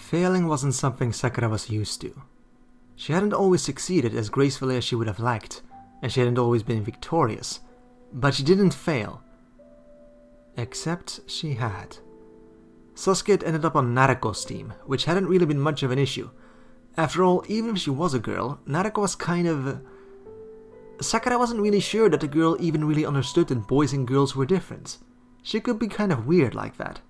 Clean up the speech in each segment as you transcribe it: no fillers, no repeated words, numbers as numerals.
Failing wasn't something Sakura was used to. She hadn't always succeeded as gracefully as she would have liked, and she hadn't always been victorious, but she didn't fail. Except she had. Sasuke had ended up on Naruko's team, which hadn't really been much of an issue. After all, even if she was a girl, Naruko was kind of... Sakura wasn't really sure that the girl even really understood that boys and girls were different. She could be kind of weird like that.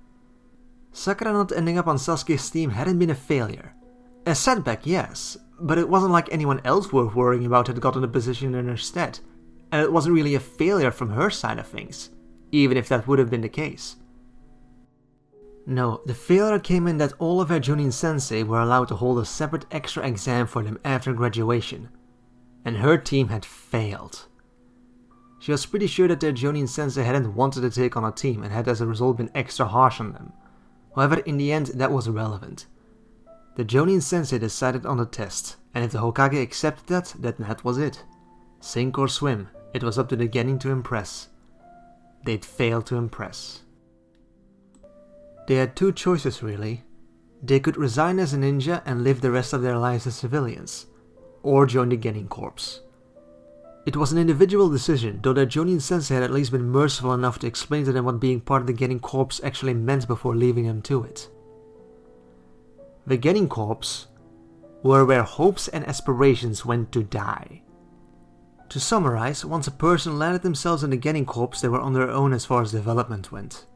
Sakura not ending up on Sasuke's team hadn't been a failure. A setback, yes, but it wasn't like anyone else worth worrying about had gotten a position in her stead, and it wasn't really a failure from her side of things, even if that would have been the case. No, the failure came in that all of her Chunin sensei were allowed to hold a separate extra exam for them after graduation, and her team had failed. She was pretty sure that their Chunin sensei hadn't wanted to take on a team and had as a result been extra harsh on them. However, in the end, that was irrelevant. The Chunin sensei decided on the test, and if the Hokage accepted that, then that was it. Sink or swim, it was up to the Genin to impress. They'd failed to impress. They had two choices really. They could resign as a ninja and live the rest of their lives as civilians, or join the Genin Corps. It was an individual decision, though their Chunin sensei had at least been merciful enough to explain to them what being part of the Genin Corps actually meant before leaving them to it. The Genin Corps were where hopes and aspirations went to die. To summarize, once a person landed themselves in the Genin Corps, they were on their own as far as development went.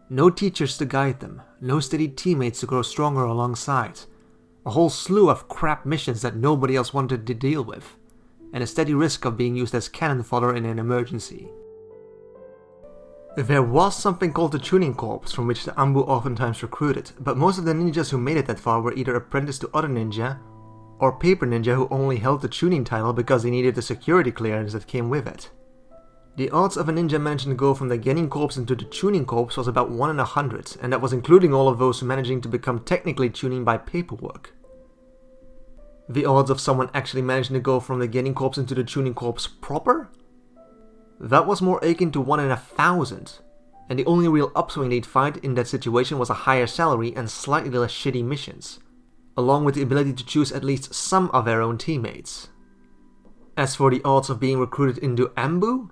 No teachers to guide them, no steady teammates to grow stronger alongside, a whole slew of crap missions that nobody else wanted to deal with, and a steady risk of being used as cannon fodder in an emergency. There was something called the Chunin Corps from which the Anbu oftentimes recruited, but most of the ninjas who made it that far were either apprenticed to other ninja, or paper ninja who only held the Chunin title because they needed the security clearance that came with it. The odds of a ninja managing to go from the Genin Corps into the Chunin Corps was about 1 in 100, and that was including all of those managing to become technically Chunin by paperwork. The odds of someone actually managing to go from the Genin Corps into the Chunin Corps proper? That was more akin to 1 in 1,000, and the only real upswing they'd find in that situation was a higher salary and slightly less shitty missions, along with the ability to choose at least some of their own teammates. As for the odds of being recruited into Anbu,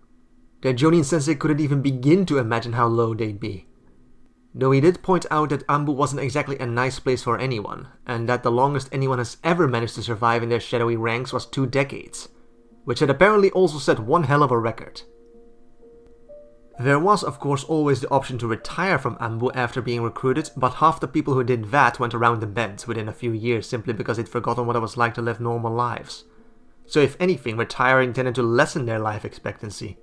their Chunin sensei couldn't even begin to imagine how low they'd be. Though he did point out that Anbu wasn't exactly a nice place for anyone, and that the longest anyone has ever managed to survive in their shadowy ranks was 2 decades, which had apparently also set one hell of a record. There was of course always the option to retire from Anbu after being recruited, but half the people who did that went around the bend within a few years simply because they'd forgotten what it was like to live normal lives. So if anything, retiring tended to lessen their life expectancy.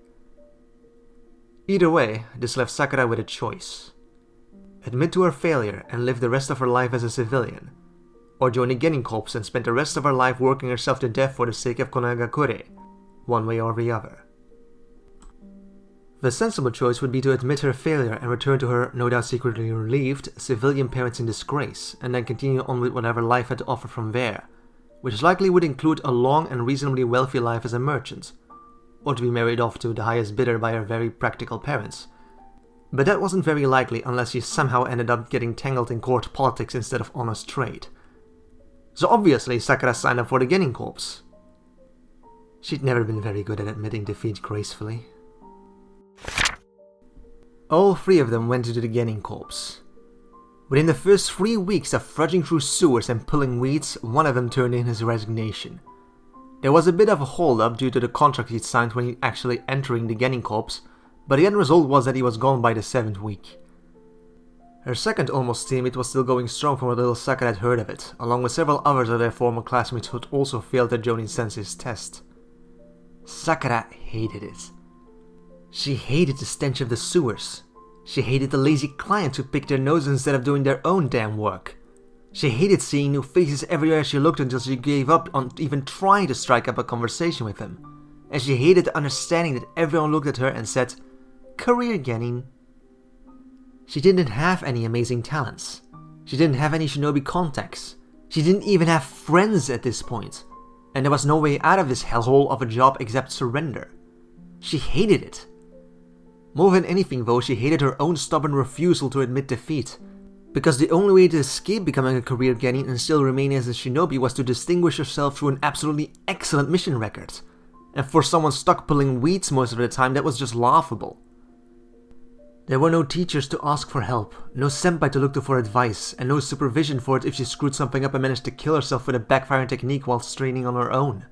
Either way, this left Sakura with a choice. Admit to her failure and live the rest of her life as a civilian, or join the Genin Corps and spend the rest of her life working herself to death for the sake of Konagakure, one way or the other. The sensible choice would be to admit her failure and return to her, no doubt secretly relieved, civilian parents in disgrace, and then continue on with whatever life had to offer from there, which likely would include a long and reasonably wealthy life as a merchant, or to be married off to the highest bidder by her very practical parents. But that wasn't very likely unless she somehow ended up getting tangled in court politics instead of honest trade. So obviously Sakura signed up for the Genin Corps. She'd never been very good at admitting defeat gracefully. All 3 of them went into the Genin Corps. Within the first 3 weeks of trudging through sewers and pulling weeds, one of them turned in his resignation. There was a bit of a hold-up due to the contract he'd signed when actually entering the Genin Corps, but the end result was that he was gone by the 7th week. Her second almost teammate was still going strong from what little Sakura had heard of it, along with several others of their former classmates who had also failed their Chunin sensei's test. Sakura hated it. She hated the stench of the sewers. She hated the lazy clients who picked their noses instead of doing their own damn work. She hated seeing new faces everywhere she looked until she gave up on even trying to strike up a conversation with them. And she hated the understanding that everyone looked at her and said, "Career Genin." She didn't have any amazing talents. She didn't have any shinobi contacts. She didn't even have friends at this point. And there was no way out of this hellhole of a job except surrender. She hated it. More than anything though, she hated her own stubborn refusal to admit defeat. Because the only way to escape becoming a career Genin and still remain as a shinobi was to distinguish yourself through an absolutely excellent mission record. And for someone stuck pulling weeds most of the time, that was just laughable. There were no teachers to ask for help, no senpai to look to for advice, and no supervision for it if she screwed something up and managed to kill herself with a backfiring technique while straining on her own.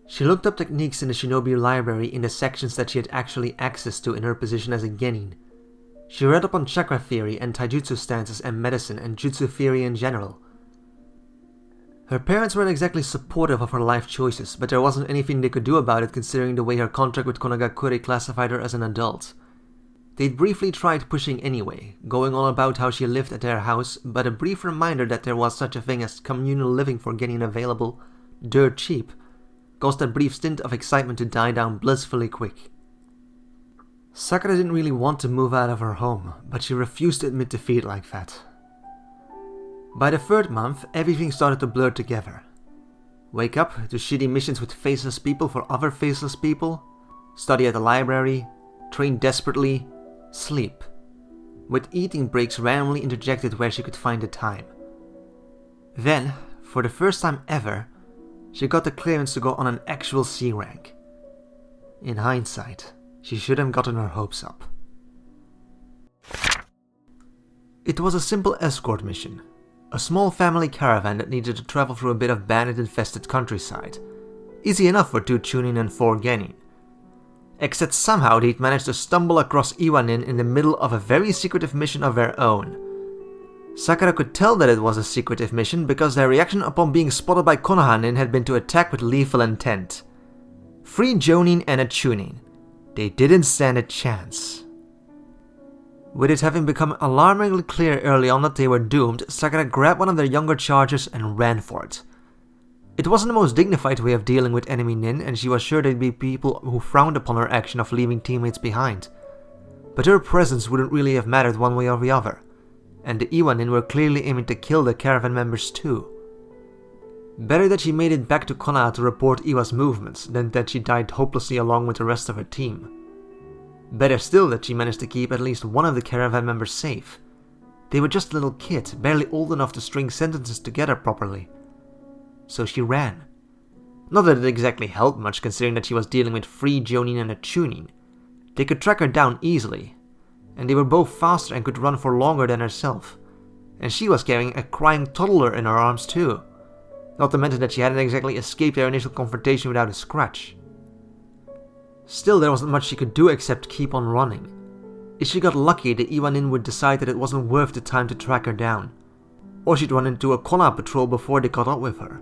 She looked up techniques in the shinobi library in the sections that she had actually access to in her position as a Genin. She read up on chakra theory and taijutsu stances and medicine and jutsu theory in general. Her parents weren't exactly supportive of her life choices, but there wasn't anything they could do about it considering the way her contract with Konagakure classified her as an adult. They'd briefly tried pushing anyway, going on about how she lived at their house, but a brief reminder that there was such a thing as communal living for Genin available, dirt cheap, caused that brief stint of excitement to die down blissfully quick. Sakura didn't really want to move out of her home, but she refused to admit defeat like that. By the third month, everything started to blur together. Wake up to shitty missions with faceless people for other faceless people, study at the library, train desperately, sleep, with eating breaks randomly interjected where she could find the time. Then, for the first time ever, she got the clearance to go on an actual C rank. In hindsight, she should have gotten her hopes up. It was a simple escort mission. A small family caravan that needed to travel through a bit of bandit-infested countryside. Easy enough for 2 Chunin and 4 Genin. Except somehow they'd managed to stumble across Iwanin in the middle of a very secretive mission of their own. Sakura could tell that it was a secretive mission because their reaction upon being spotted by Konohanin had been to attack with lethal intent. 3 Jonin and a Chunin. They didn't stand a chance. With it having become alarmingly clear early on that they were doomed, Sakura grabbed one of their younger chargers and ran for it. It wasn't the most dignified way of dealing with enemy nin, and she was sure there'd be people who frowned upon her action of leaving teammates behind. But her presence wouldn't really have mattered one way or the other, and the Iwanin were clearly aiming to kill the caravan members too. Better that she made it back to Konoha to report Iwa's movements than that she died hopelessly along with the rest of her team. Better still that she managed to keep at least one of the caravan members safe. They were just a little kid, barely old enough to string sentences together properly. So she ran. Not that it exactly helped much considering that she was dealing with 3 Jonin and a Chunin. They could track her down easily, and they were both faster and could run for longer than herself. And she was carrying a crying toddler in her arms too. Not to mention that she hadn't exactly escaped their initial confrontation without a scratch. Still, there wasn't much she could do except keep on running. If she got lucky, the Iwanin would decide that it wasn't worth the time to track her down. Or she'd run into a Konoha patrol before they caught up with her.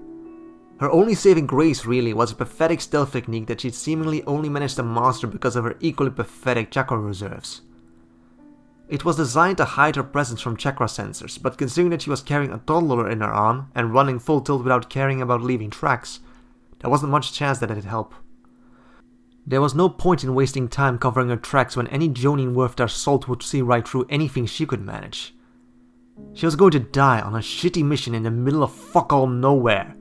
Her only saving grace really was a pathetic stealth technique that she'd seemingly only managed to master because of her equally pathetic chakra reserves. It was designed to hide her presence from chakra sensors, but considering that she was carrying a toddler in her arm and running full tilt without caring about leaving tracks, there wasn't much chance that it'd help. There was no point in wasting time covering her tracks when any Jonin worth their salt would see right through anything she could manage. She was going to die on a shitty mission in the middle of fuck all nowhere,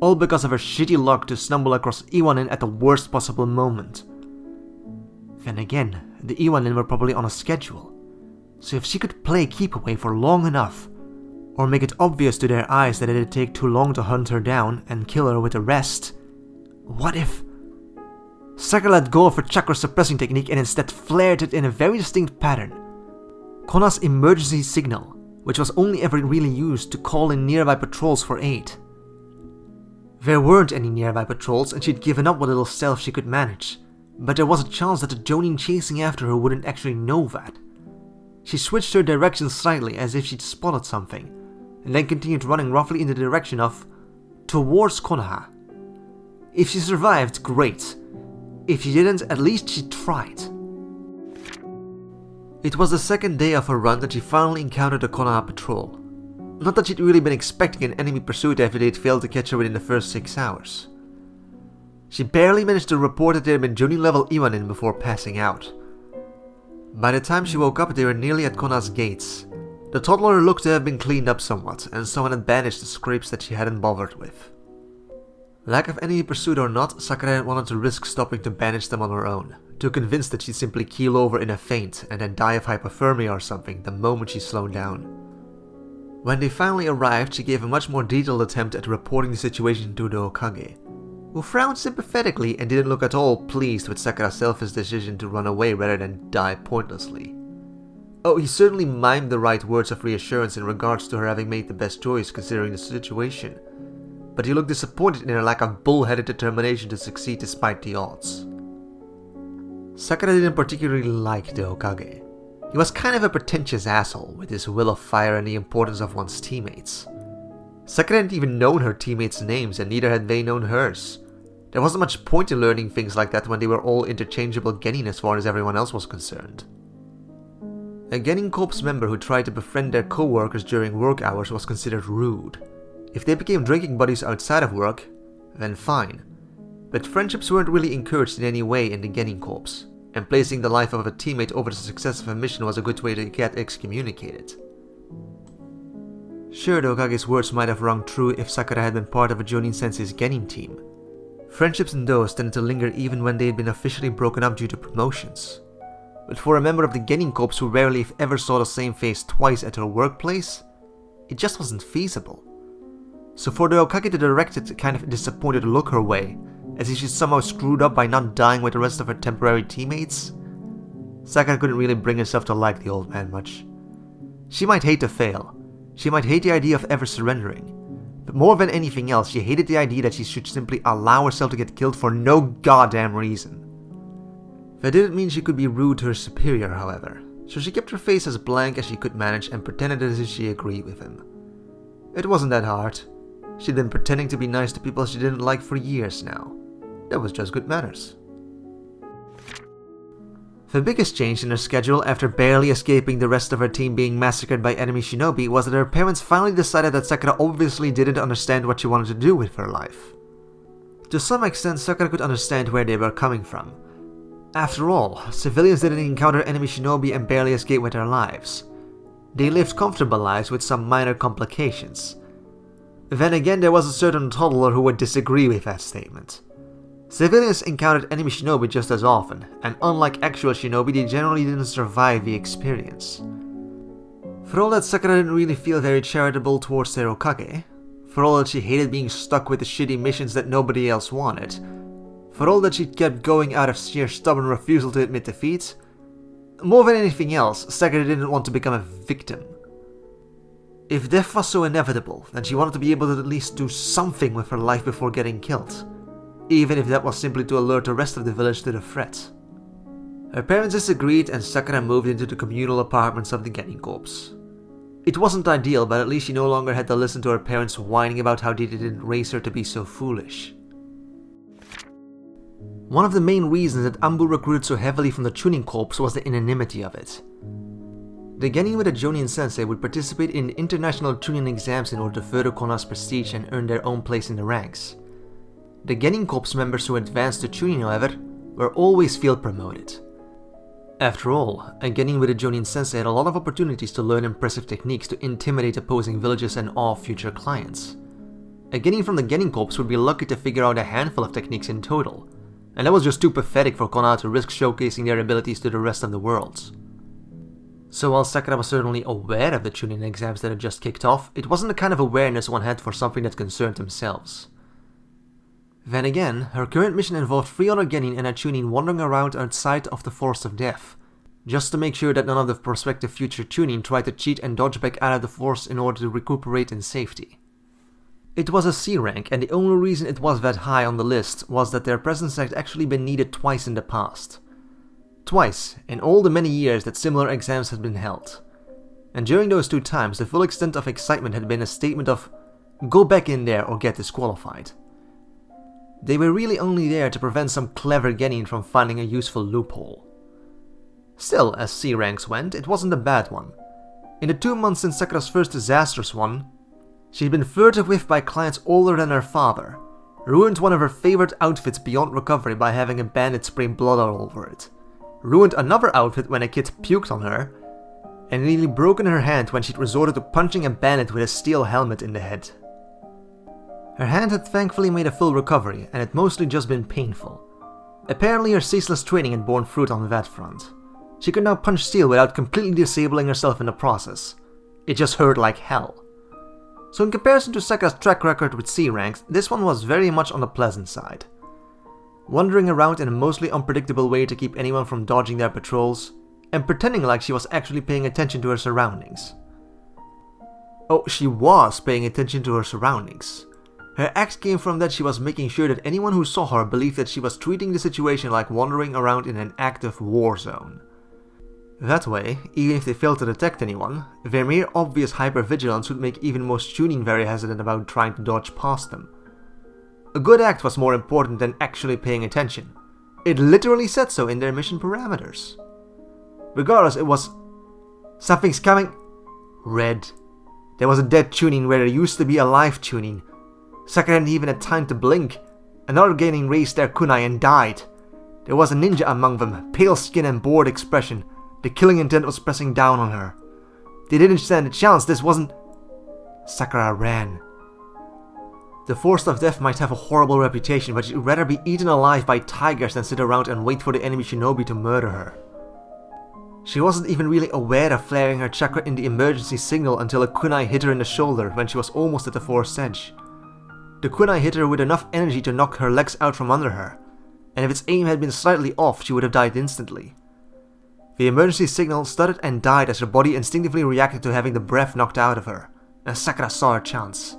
all because of her shitty luck to stumble across Iwanin at the worst possible moment. Then again, the Iwanin were probably on a schedule, so if she could play keep away for long enough, or make it obvious to their eyes that it'd take too long to hunt her down and kill her with the rest, what if... Sakura let go of her chakra suppressing technique and instead flared it in a very distinct pattern. Konoha's emergency signal, which was only ever really used to call in nearby patrols for aid. There weren't any nearby patrols and she'd given up what little stealth she could manage, but there was a chance that the Jonin chasing after her wouldn't actually know that. She switched her direction slightly as if she'd spotted something, and then continued running roughly in the direction of towards Konoha. If she survived, great. If she didn't, at least she tried. It was the second day of her run that she finally encountered a Konoha patrol. Not that she'd really been expecting an enemy pursuit after they'd failed to catch her within the first 6 hours. She barely managed to report that there had been Jonin level Iwanin before passing out. By the time she woke up, they were nearly at Konoha's gates. The toddler looked to have been cleaned up somewhat, and someone had bandaged the scrapes that she hadn't bothered with. Lack of enemy pursuit or not, Sakura hadn't wanted to risk stopping to bandage them on her own, too convinced that she'd simply keel over in a faint and then die of hypothermia or something the moment she slowed down. When they finally arrived, she gave a much more detailed attempt at reporting the situation to the Hokage, who frowned sympathetically and didn't look at all pleased with Sakura's selfish decision to run away rather than die pointlessly. Oh, he certainly mimed the right words of reassurance in regards to her having made the best choice considering the situation, but he looked disappointed in her lack of bullheaded determination to succeed despite the odds. Sakura didn't particularly like the Hokage. He was kind of a pretentious asshole with his will of fire and the importance of one's teammates. Sakura hadn't even known her teammates' names and neither had they known hers. There wasn't much point in learning things like that when they were all interchangeable Genin as far as everyone else was concerned. A Genin Corps member who tried to befriend their co-workers during work hours was considered rude. If they became drinking buddies outside of work, then fine. But friendships weren't really encouraged in any way in the Genin Corps, and placing the life of a teammate over the success of a mission was a good way to get excommunicated. Sure, the Hokage's words might have rung true if Sakura had been part of a Jonin Sensei's Genin team. Friendships and those tended to linger even when they had been officially broken up due to promotions. But for a member of the Genin Corps who rarely if ever saw the same face twice at her workplace, it just wasn't feasible. So for the Hokage to direct a kind of disappointed look her way, as if she somehow screwed up by not dying with the rest of her temporary teammates, Sakura couldn't really bring herself to like the old man much. She might hate to fail, she might hate the idea of ever surrendering, but more than anything else she hated the idea that she should simply allow herself to get killed for no goddamn reason. That didn't mean she could be rude to her superior, however, so she kept her face as blank as she could manage and pretended as if she agreed with him. It wasn't that hard. She'd been pretending to be nice to people she didn't like for years now. That was just good manners. The biggest change in her schedule after barely escaping the rest of her team being massacred by enemy shinobi was that her parents finally decided that Sakura obviously didn't understand what she wanted to do with her life. To some extent, Sakura could understand where they were coming from. After all, civilians didn't encounter enemy shinobi and barely escape with their lives. They lived comfortable lives with some minor complications. Then again, there was a certain toddler who would disagree with that statement. Civilians encountered enemy shinobi just as often, and unlike actual shinobi, they generally didn't survive the experience. For all that Sakura didn't really feel very charitable towards their Hokage, for all that she hated being stuck with the shitty missions that nobody else wanted, for all that she kept going out of sheer stubborn refusal to admit defeat, more than anything else, Sakura didn't want to become a victim. If death was so inevitable, then she wanted to be able to at least do something with her life before getting killed, even if that was simply to alert the rest of the village to the threat. Her parents disagreed and Sakura moved into the communal apartments of the Genin Corps. It wasn't ideal, but at least she no longer had to listen to her parents whining about how they didn't raise her to be so foolish. One of the main reasons that Anbu recruited so heavily from the Chunin Corps was the anonymity of it. The Genin with a Jonin sensei would participate in international Chunin exams in order to further Konoha's prestige and earn their own place in the ranks. The Genin Corps members who advanced to Chunin, however, were always field promoted. After all, a Genin with a Jonin sensei had a lot of opportunities to learn impressive techniques to intimidate opposing villages and awe future clients. A Genin from the Genin Corps would be lucky to figure out a handful of techniques in total, and that was just too pathetic for Konoha to risk showcasing their abilities to the rest of the world. So while Sakura was certainly aware of the Chunin exams that had just kicked off, it wasn't the kind of awareness one had for something that concerned themselves. Then again, her current mission involved 3 other Genin and a Chunin wandering around outside of the Forest of Death, just to make sure that none of the prospective future Chunin tried to cheat and dodge back out of the forest in order to recuperate in safety. It was a C rank, and the only reason it was that high on the list was that their presence had actually been needed twice in the past. Twice, in all the many years that similar exams had been held. And during those 2 times, the full extent of excitement had been a statement of, "Go back in there or get disqualified." They were really only there to prevent some clever Genin from finding a useful loophole. Still, as C ranks went, it wasn't a bad one. In the 2 months since Sakura's first disastrous one, she'd been flirted with by clients older than her father, ruined one of her favorite outfits beyond recovery by having a bandit spray blood all over it, ruined another outfit when a kid puked on her, and nearly broken her hand when she'd resorted to punching a bandit with a steel helmet in the head. Her hand had thankfully made a full recovery, and had mostly just been painful. Apparently her ceaseless training had borne fruit on that front. She could now punch steel without completely disabling herself in the process. It just hurt like hell. So in comparison to Sakura's track record with C ranks, this one was very much on the pleasant side. Wandering around in a mostly unpredictable way to keep anyone from dodging their patrols, and pretending like she was actually paying attention to her surroundings. Oh, she was paying attention to her surroundings. Her act came from that she was making sure that anyone who saw her believed that she was treating the situation like wandering around in an active war zone. That way, even if they failed to detect anyone, their mere obvious hypervigilance would make even most Chunin very hesitant about trying to dodge past them. A good act was more important than actually paying attention. It literally said so in their mission parameters. Regardless, it was... Something's coming... Red. There was a dead Chunin where there used to be a live Chunin. Sakura hadn't even had time to blink. Another Genin raised their kunai and died. There was a ninja among them, pale skin and bored expression. The killing intent was pressing down on her. They didn't stand a chance, this wasn't... Sakura ran. The Force of Death might have a horrible reputation, but she'd rather be eaten alive by tigers than sit around and wait for the enemy shinobi to murder her. She wasn't even really aware of flaring her chakra in the emergency signal until a kunai hit her in the shoulder when she was almost at the force edge. The kunai hit her with enough energy to knock her legs out from under her, and if its aim had been slightly off, she would have died instantly. The emergency signal stuttered and died as her body instinctively reacted to having the breath knocked out of her, and Sakura saw her chance.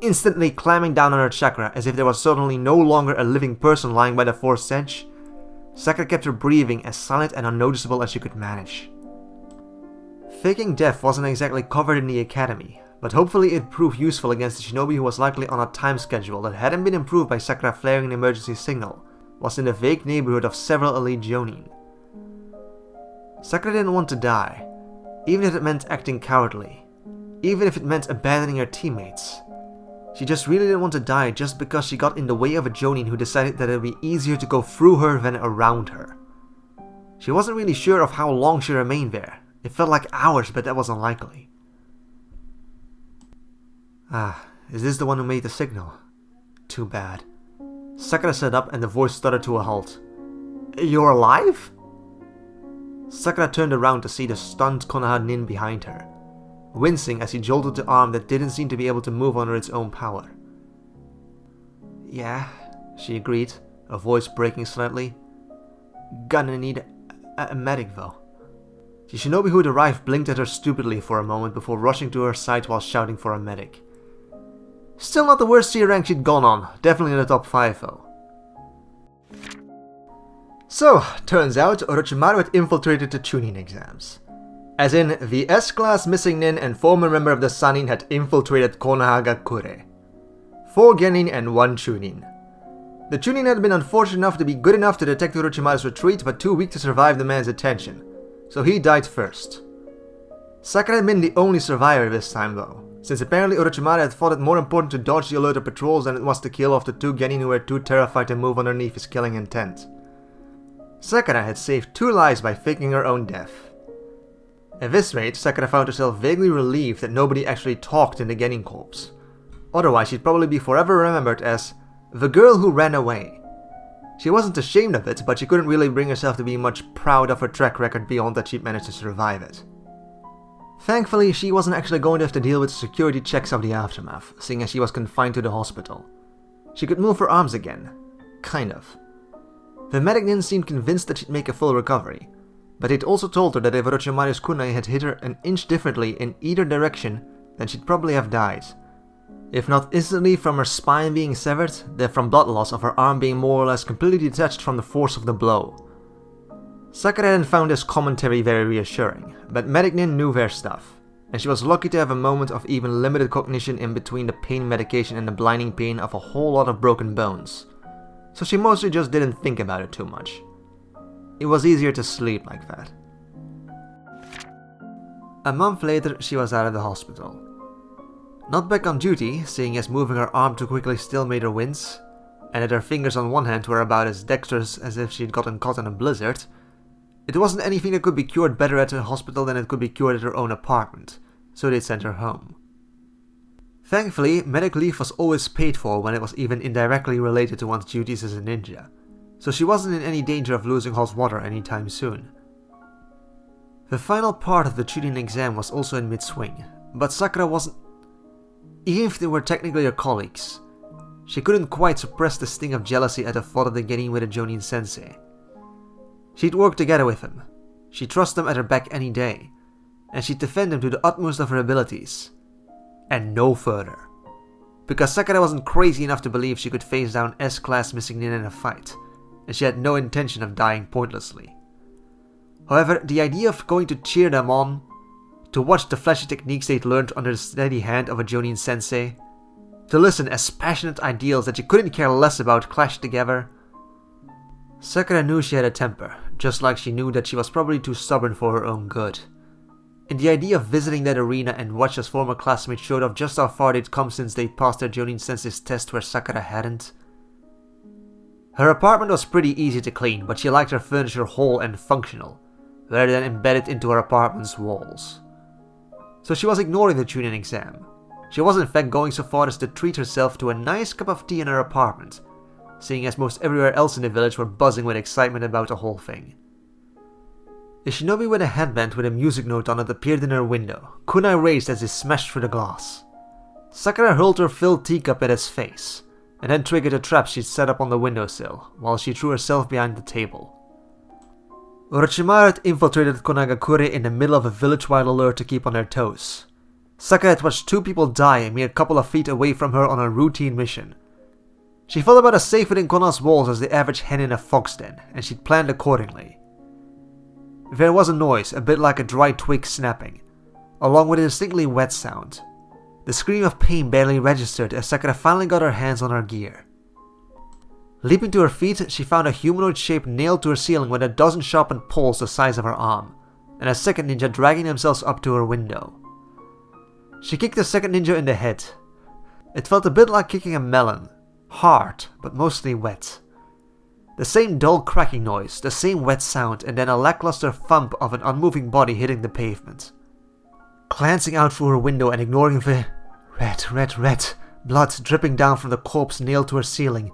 Instantly clamming down on her chakra as if there was suddenly no longer a living person lying by the force edge, Sakura kept her breathing as silent and unnoticeable as she could manage. Faking death wasn't exactly covered in the academy, but hopefully it proved useful against the shinobi who was likely on a time schedule that hadn't been improved by Sakura flaring an emergency signal, was in the vague neighborhood of several elite jonin. Sakura didn't want to die, even if it meant acting cowardly, even if it meant abandoning her teammates. She just really didn't want to die just because she got in the way of a jonin who decided that it would be easier to go through her than around her. She wasn't really sure of how long she remained there. It felt like hours, but that was unlikely. Is this the one who made the signal? Too bad. Sakura sat up and the voice stuttered to a halt. You're alive? Sakura turned around to see the stunned Konoha nin behind her, wincing as he jolted the arm that didn't seem to be able to move under its own power. Yeah, she agreed, her voice breaking slightly. Gonna need a medic though. The shinobi who had arrived blinked at her stupidly for a moment before rushing to her side while shouting for a medic. Still not the worst C rank she'd gone on, definitely in the top 5 though. So, turns out Orochimaru had infiltrated the Chunin exams. As in, the S-class missing nin and former member of the Sannin had infiltrated Konohagakure. 4 Genin and 1 Chunin. The Chunin had been unfortunate enough to be good enough to detect Orochimaru's retreat, but too weak to survive the man's attention, so he died first. Sakura had been the only survivor this time though, since apparently Orochimaru had thought it more important to dodge the alerted patrols than it was to kill off the 2 Genin who were too terrified to move underneath his killing intent. Sakura had saved 2 lives by faking her own death. At this rate, Sakura found herself vaguely relieved that nobody actually talked in the Genin Corps. Otherwise, she'd probably be forever remembered as the girl who ran away. She wasn't ashamed of it, but she couldn't really bring herself to be much proud of her track record beyond that she'd managed to survive it. Thankfully, she wasn't actually going to have to deal with the security checks of the aftermath, seeing as she was confined to the hospital. She could move her arms again. Kind of. The medic nin seemed convinced that she'd make a full recovery, but he'd also told her that if Orochimaru's kunai had hit her an inch differently in either direction, then she'd probably have died. If not instantly from her spine being severed, then from blood loss of her arm being more or less completely detached from the force of the blow. Sakura hadn't found this commentary very reassuring, but medic nin knew their stuff, and she was lucky to have a moment of even limited cognition in between the pain medication and the blinding pain of a whole lot of broken bones. So she mostly just didn't think about it too much. It was easier to sleep like that. A month later, she was out of the hospital. Not back on duty, seeing as moving her arm too quickly still made her wince, and that her fingers on one hand were about as dexterous as if she'd gotten caught in a blizzard. It wasn't anything that could be cured better at the hospital than it could be cured at her own apartment, so they'd sent her home. Thankfully, medic leave was always paid for when it was even indirectly related to one's duties as a ninja, so she wasn't in any danger of losing hot water anytime soon. The final part of the Chunin exam was also in mid-swing, but Sakura wasn't... Even if they were technically her colleagues, she couldn't quite suppress the sting of jealousy at the thought of the Genin with a Jonin sensei. She'd work together with him, she'd trust him at her back any day, and she'd defend him to the utmost of her abilities. And no further. Because Sakura wasn't crazy enough to believe she could face down S-class missing Nin in a fight, and she had no intention of dying pointlessly. However, the idea of going to cheer them on, to watch the flashy techniques they'd learned under the steady hand of a Jonin sensei, to listen as passionate ideals that you couldn't care less about clash together. Sakura knew she had a temper, just like she knew that she was probably too stubborn for her own good. And the idea of visiting that arena and watch as former classmates showed off just how far they'd come since they'd passed their Jonin sensei's test where Sakura hadn't. Her apartment was pretty easy to clean, but she liked her furniture whole and functional, rather than embedded into her apartment's walls. So she was ignoring the Chunin exam. She was in fact going so far as to treat herself to a nice cup of tea in her apartment, seeing as most everywhere else in the village were buzzing with excitement about the whole thing. A shinobi with a headband with a music note on it appeared in her window, kunai raised as he smashed through the glass. Sakura hurled her filled teacup at his face, and then triggered a trap she'd set up on the windowsill, while she threw herself behind the table. Orochimaru had infiltrated Konagakure in the middle of a village-wide alert to keep on their toes. Sakura had watched 2 people die a mere couple of feet away from her on a routine mission. She felt about as safe within Kona's walls as the average hen in a fox den, and she'd planned accordingly. There was a noise, a bit like a dry twig snapping, along with a distinctly wet sound. The scream of pain barely registered as Sakura finally got her hands on her gear. Leaping to her feet, she found a humanoid shape nailed to her ceiling with a dozen sharpened poles the size of her arm, and a second ninja dragging themselves up to her window. She kicked the second ninja in the head. It felt a bit like kicking a melon, hard, but mostly wet. The same dull cracking noise, the same wet sound, and then a lackluster thump of an unmoving body hitting the pavement. Glancing out through her window and ignoring the red blood dripping down from the corpse nailed to her ceiling,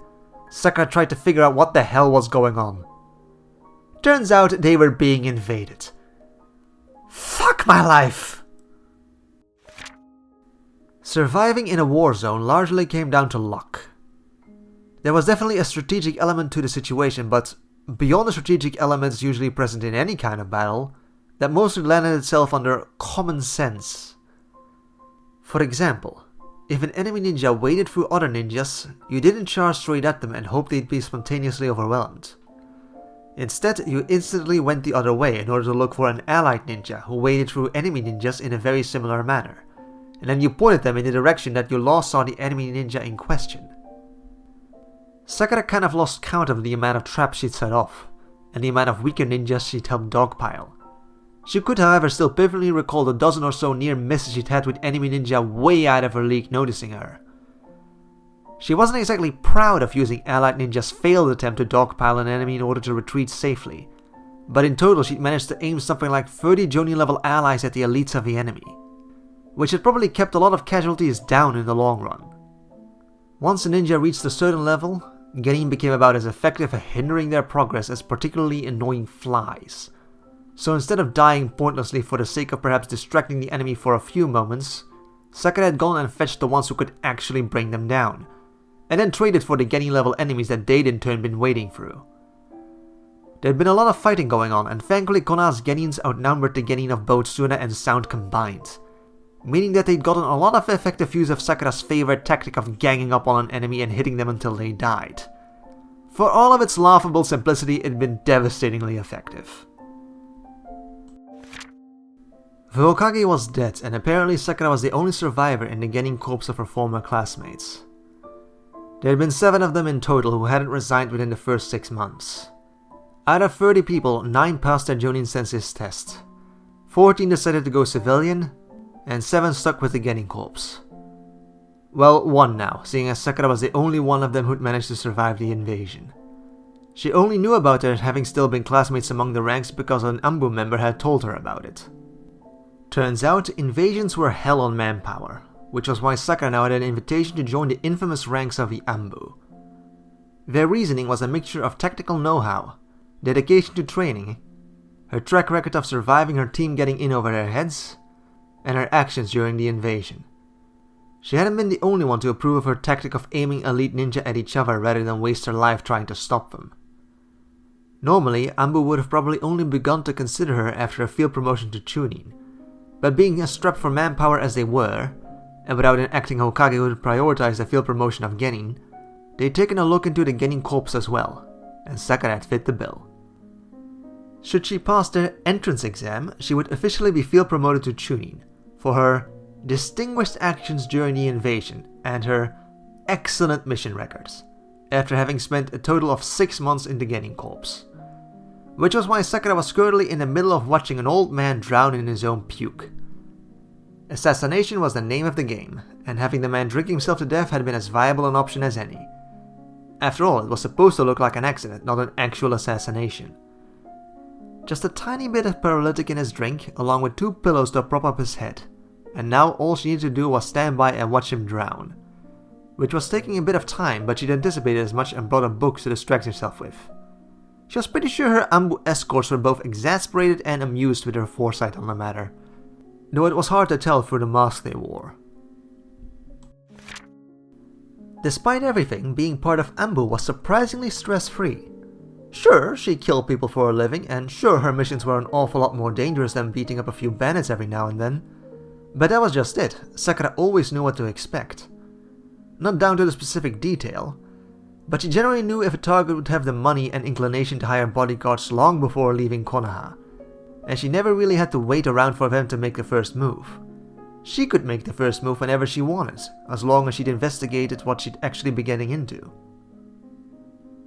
Sakura tried to figure out what the hell was going on. Turns out they were being invaded. Fuck my life! Surviving in a war zone largely came down to luck. There was definitely a strategic element to the situation, but beyond the strategic elements usually present in any kind of battle, that mostly landed itself under common sense. For example, if an enemy ninja waded through other ninjas, you didn't charge straight at them and hope they'd be spontaneously overwhelmed. Instead, you instantly went the other way in order to look for an allied ninja who waded through enemy ninjas in a very similar manner, and then you pointed them in the direction that you last saw the enemy ninja in question. Sakura kind of lost count of the amount of traps she'd set off, and the amount of weaker ninjas she'd helped dogpile. She could however still vividly recall the dozen or so near misses she'd had with enemy ninja way out of her league noticing her. She wasn't exactly proud of using allied ninja's failed attempt to dogpile an enemy in order to retreat safely, but in total she'd managed to aim something like 30 Jonin level allies at the elites of the enemy, which had probably kept a lot of casualties down in the long run. Once a ninja reached a certain level, Genin became about as effective at hindering their progress as particularly annoying flies. So instead of dying pointlessly for the sake of perhaps distracting the enemy for a few moments, Sakura had gone and fetched the ones who could actually bring them down, and then traded for the Genin level enemies that they'd in turn been wading through. There'd been a lot of fighting going on, and thankfully Kona's Genins outnumbered the Genin of both Suna and Sound combined, meaning that they'd gotten a lot of effective use of Sakura's favorite tactic of ganging up on an enemy and hitting them until they died. For all of its laughable simplicity, it'd been devastatingly effective. The Hokage was dead, and apparently Sakura was the only survivor in the Genin corps of her former classmates. There had been 7 of them in total who hadn't resigned within the first 6 months. Out of 30 people, 9 passed their Jonin Sensei's test. 14 decided to go civilian, and 7 stuck with the Genin corps. Well, 1 now, seeing as Sakura was the only one of them who'd managed to survive the invasion. She only knew about their having still been classmates among the ranks because an Anbu member had told her about it. Turns out, invasions were hell on manpower, which was why Sakura now had an invitation to join the infamous ranks of the Anbu. Their reasoning was a mixture of tactical know-how, dedication to training, her track record of surviving her team getting in over their heads, and her actions during the invasion. She hadn't been the only one to approve of her tactic of aiming elite ninja at each other rather than waste her life trying to stop them. Normally, Anbu would have probably only begun to consider her after a field promotion to Chunin, but being as strapped for manpower as they were, and without an acting Hokage who would prioritize the field promotion of Genin, they'd taken a look into the Genin corps as well, and Sakura had fit the bill. Should she pass the entrance exam, she would officially be field promoted to Chunin for her distinguished actions during the invasion and her excellent mission records, after having spent a total of 6 months in the Genin corps. Which was why Sakura was currently in the middle of watching an old man drown in his own puke. Assassination was the name of the game, and having the man drink himself to death had been as viable an option as any. After all, it was supposed to look like an accident, not an actual assassination. Just a tiny bit of paralytic in his drink, along with 2 pillows to prop up his head, and now all she needed to do was stand by and watch him drown. Which was taking a bit of time, but she'd anticipated as much and brought a book to distract herself with. She was pretty sure her Anbu escorts were both exasperated and amused with her foresight on the matter, though it was hard to tell through the mask they wore. Despite everything, being part of Anbu was surprisingly stress-free. Sure, she killed people for a living, and sure her missions were an awful lot more dangerous than beating up a few bandits every now and then, but that was just it. Sakura always knew what to expect. Not down to the specific detail, but she generally knew if a target would have the money and inclination to hire bodyguards long before leaving Konoha, and she never really had to wait around for them to make the first move. She could make the first move whenever she wanted, as long as she'd investigated what she'd actually be getting into.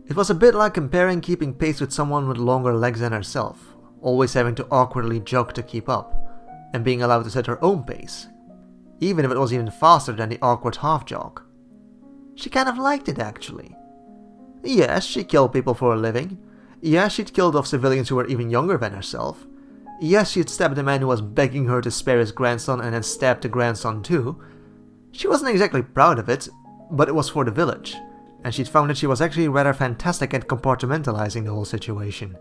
It was a bit like comparing keeping pace with someone with longer legs than herself, always having to awkwardly jog to keep up, and being allowed to set her own pace, even if it was even faster than the awkward half-jog. She kind of liked it actually. Yes, she killed people for a living. Yes, she'd killed off civilians who were even younger than herself. Yes, she'd stabbed a man who was begging her to spare his grandson and then stabbed the grandson too. She wasn't exactly proud of it, but it was for the village, and she'd found that she was actually rather fantastic at compartmentalizing the whole situation.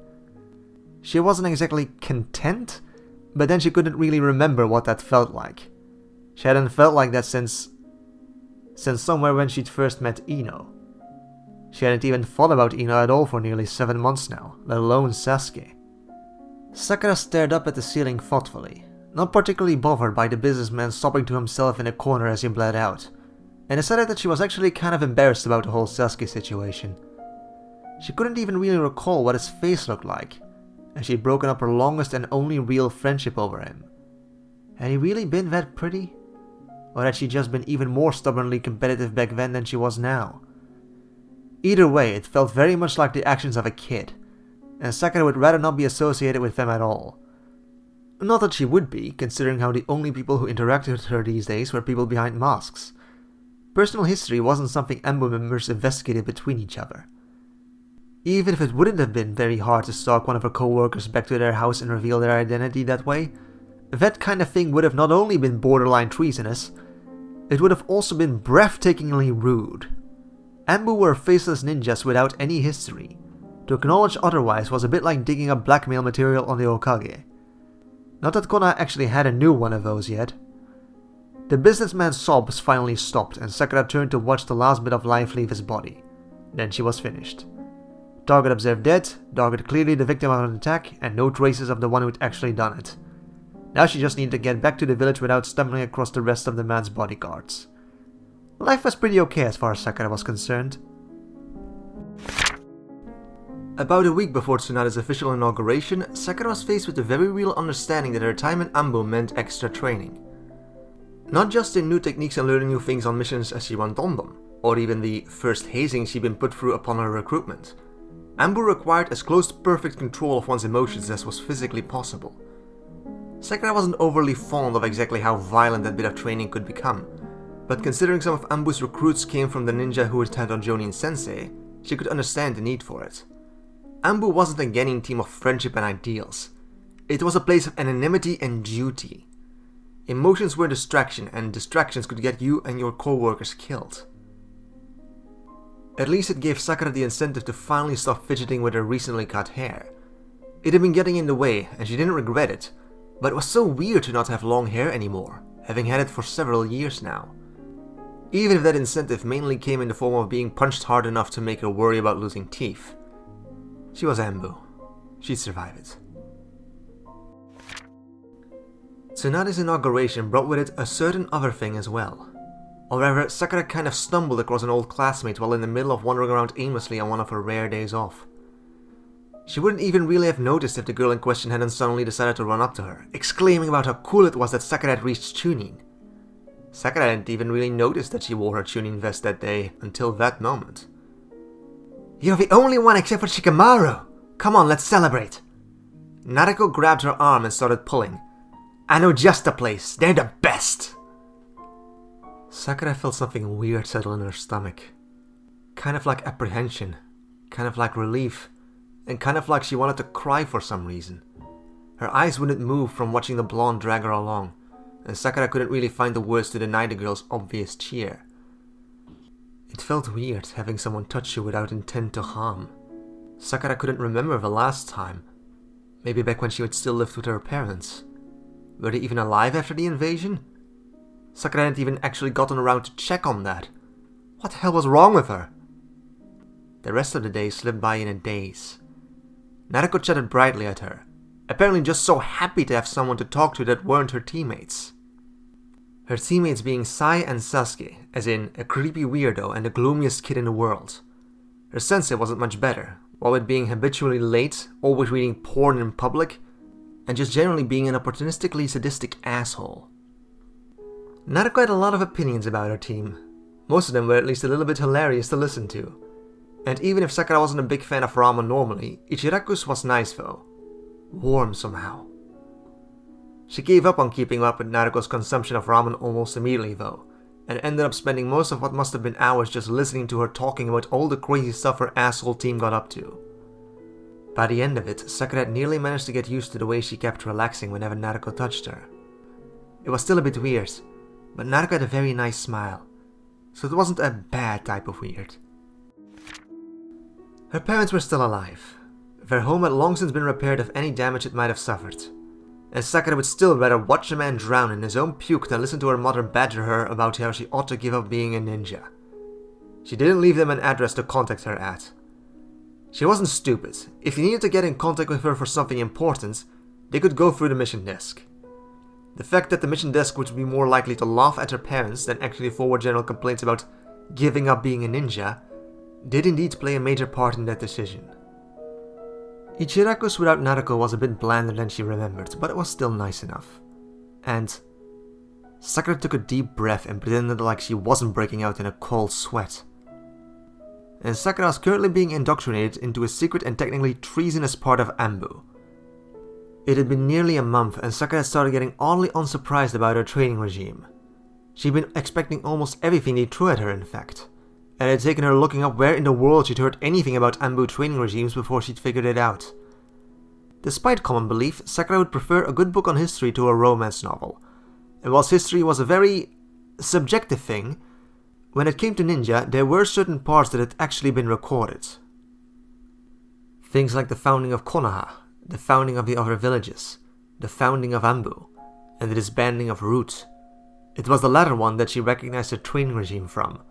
She wasn't exactly content, but then she couldn't really remember what that felt like. She hadn't felt like that since somewhere when she'd first met Ino. She hadn't even thought about Ino at all for nearly 7 months now, let alone Sasuke. Sakura stared up at the ceiling thoughtfully, not particularly bothered by the businessman sobbing to himself in a corner as he bled out, and decided that she was actually kind of embarrassed about the whole Sasuke situation. She couldn't even really recall what his face looked like, and she'd broken up her longest and only real friendship over him. Had he really been that pretty? Or had she just been even more stubbornly competitive back then than she was now? Either way, it felt very much like the actions of a kid, and Sakura would rather not be associated with them at all. Not that she would be, considering how the only people who interacted with her these days were people behind masks. Personal history wasn't something Anbu members investigated between each other. Even if it wouldn't have been very hard to stalk one of her co-workers back to their house and reveal their identity that way, that kind of thing would have not only been borderline treasonous, it would have also been breathtakingly rude. Anbu were faceless ninjas without any history. To acknowledge otherwise was a bit like digging up blackmail material on the Hokage. Not that Konoha actually had a new one of those yet. The businessman's sobs finally stopped and Sakura turned to watch the last bit of life leave his body. Then she was finished. Target observed dead, target clearly the victim of an attack, and no traces of the one who'd actually done it. Now she just needed to get back to the village without stumbling across the rest of the man's bodyguards. Life was pretty okay as far as Sakura was concerned. About a week before Tsunade's official inauguration, Sakura was faced with the very real understanding that her time in Anbu meant extra training. Not just in new techniques and learning new things on missions as she went on them, or even the first hazing she'd been put through upon her recruitment. Anbu required as close to perfect control of one's emotions as was physically possible. Sakura wasn't overly fond of exactly how violent that bit of training could become, but considering some of Anbu's recruits came from the ninja who had had on Jonin Sensei, she could understand the need for it. Anbu wasn't a Genin team of friendship and ideals. It was a place of anonymity and duty. Emotions were a distraction, and distractions could get you and your co-workers killed. At least it gave Sakura the incentive to finally stop fidgeting with her recently cut hair. It had been getting in the way, and she didn't regret it, but it was so weird to not have long hair anymore, having had it for several years now. Even if that incentive mainly came in the form of being punched hard enough to make her worry about losing teeth. She was Anbu. She'd survive it. Tsunade's inauguration brought with it a certain other thing as well. However, Sakura kind of stumbled across an old classmate while in the middle of wandering around aimlessly on one of her rare days off. She wouldn't even really have noticed if the girl in question hadn't suddenly decided to run up to her, exclaiming about how cool it was that Sakura had reached Chunin. Sakura hadn't even really noticed that she wore her Chunin vest that day until that moment. "You're the only one except for Shikamaru! Come on, let's celebrate!" Naruko grabbed her arm and started pulling. "I know just the place, they're the best!" Sakura felt something weird settle in her stomach. Kind of like apprehension, kind of like relief, and kind of like she wanted to cry for some reason. Her eyes wouldn't move from watching the blonde drag her along, and Sakura couldn't really find the words to deny the girl's obvious cheer. It felt weird having someone touch you without intent to harm. Sakura couldn't remember the last time. Maybe back when she had still lived with her parents. Were they even alive after the invasion? Sakura hadn't even actually gotten around to check on that. What the hell was wrong with her? The rest of the day slipped by in a daze. Naruko chatted brightly at her, apparently just so happy to have someone to talk to that weren't her teammates. Her teammates being Sai and Sasuke, as in a creepy weirdo and the gloomiest kid in the world. Her sensei wasn't much better, while with being habitually late, always reading porn in public, and just generally being an opportunistically sadistic asshole. Naruko had a lot of opinions about her team. Most of them were at least a little bit hilarious to listen to. And even if Sakura wasn't a big fan of ramen normally, Ichiraku's was nice though. Warm somehow. She gave up on keeping up with Naruko's consumption of ramen almost immediately though, and ended up spending most of what must have been hours just listening to her talking about all the crazy stuff her asshole team got up to. By the end of it, Sakura had nearly managed to get used to the way she kept relaxing whenever Naruko touched her. It was still a bit weird, but Naruko had a very nice smile, so it wasn't a bad type of weird. Her parents were still alive. Their home had long since been repaired of any damage it might have suffered, and Sakura would still rather watch a man drown in his own puke than listen to her mother badger her about how she ought to give up being a ninja. She didn't leave them an address to contact her at. She wasn't stupid. If you needed to get in contact with her for something important, they could go through the mission desk. The fact that the mission desk would be more likely to laugh at her parents than actually forward general complaints about giving up being a ninja did indeed play a major part in that decision. Ichiraku's without Naruko was a bit blander than she remembered, but it was still nice enough. And Sakura took a deep breath and pretended like she wasn't breaking out in a cold sweat. And Sakura was currently being indoctrinated into a secret and technically treasonous part of Anbu. It had been nearly a month and Sakura had started getting oddly unsurprised about her training regime. She'd been expecting almost everything they threw at her in fact, and it had taken her looking up where in the world she'd heard anything about Anbu training regimes before she'd figured it out. Despite common belief, Sakura would prefer a good book on history to a romance novel, and whilst history was a very subjective thing, when it came to ninja, there were certain parts that had actually been recorded. Things like the founding of Konoha, the founding of the other villages, the founding of Anbu, and the disbanding of Root. It was the latter one that she recognized the training regime from.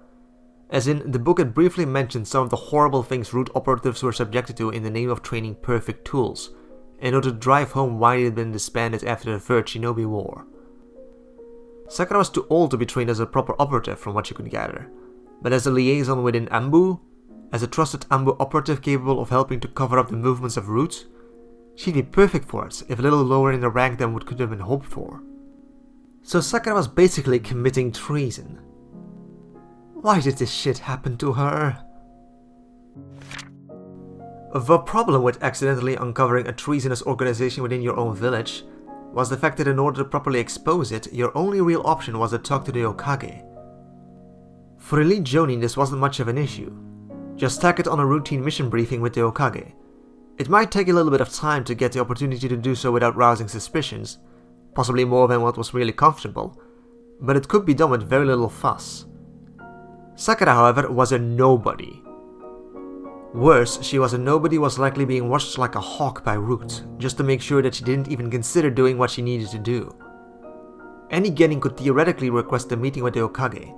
As in, the book had briefly mentioned some of the horrible things Root operatives were subjected to in the name of training perfect tools, in order to drive home why they had been disbanded after the Third Shinobi War. Sakura was too old to be trained as a proper operative from what she could gather, but as a liaison within Anbu, as a trusted Anbu operative capable of helping to cover up the movements of Root, she'd be perfect for it, if a little lower in the rank than what could have been hoped for. So Sakura was basically committing treason. Why did this shit happen to her? The problem with accidentally uncovering a treasonous organization within your own village was the fact that in order to properly expose it, your only real option was to talk to the Hokage. For elite Jonin this wasn't much of an issue. Just tack it on a routine mission briefing with the Hokage. It might take a little bit of time to get the opportunity to do so without rousing suspicions, possibly more than what was really comfortable, but it could be done with very little fuss. Sakura, however, was a nobody, Worse, she was a nobody who was likely being watched like a hawk by Root, just to make sure that she didn't even consider doing what she needed to do. Any Genin could theoretically request a meeting with the Hokage.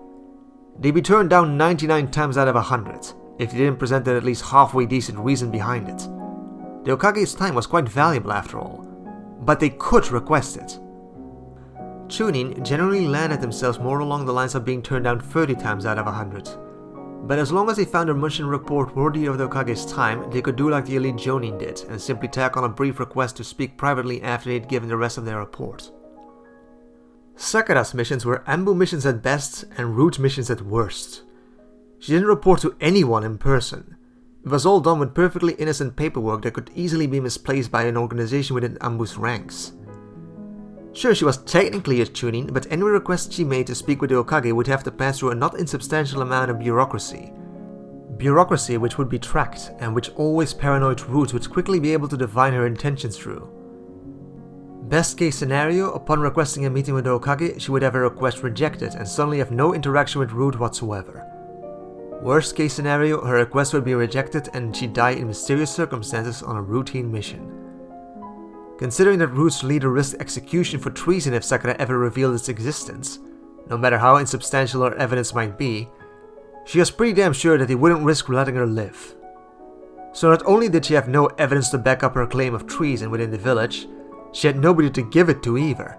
They'd be turned down 99 times out of 100, if they didn't present an at least halfway decent reason behind it. The Hokage's time was quite valuable after all, but they could request it. Chunin generally landed themselves more along the lines of being turned down 30 times out of 100. But as long as they found their mission report worthy of the Hokage's time, they could do like the elite Jonin did and simply tack on a brief request to speak privately after they'd given the rest of their report. Sakura's missions were Anbu missions at best and Root missions at worst. She didn't report to anyone in person. It was all done with perfectly innocent paperwork that could easily be misplaced by an organization within Anbu's ranks. Sure, she was technically a Chunin, but any request she made to speak with the Hokage would have to pass through a not insubstantial amount of bureaucracy. Bureaucracy which would be tracked, and which always paranoid Root would quickly be able to divine her intentions through. Best case scenario, upon requesting a meeting with the Hokage, she would have her request rejected and suddenly have no interaction with Root whatsoever. Worst case scenario, her request would be rejected and she'd die in mysterious circumstances on a routine mission. Considering that Root's leader risked execution for treason if Sakura ever revealed its existence, no matter how insubstantial her evidence might be, she was pretty damn sure that he wouldn't risk letting her live. So not only did she have no evidence to back up her claim of treason within the village, she had nobody to give it to either.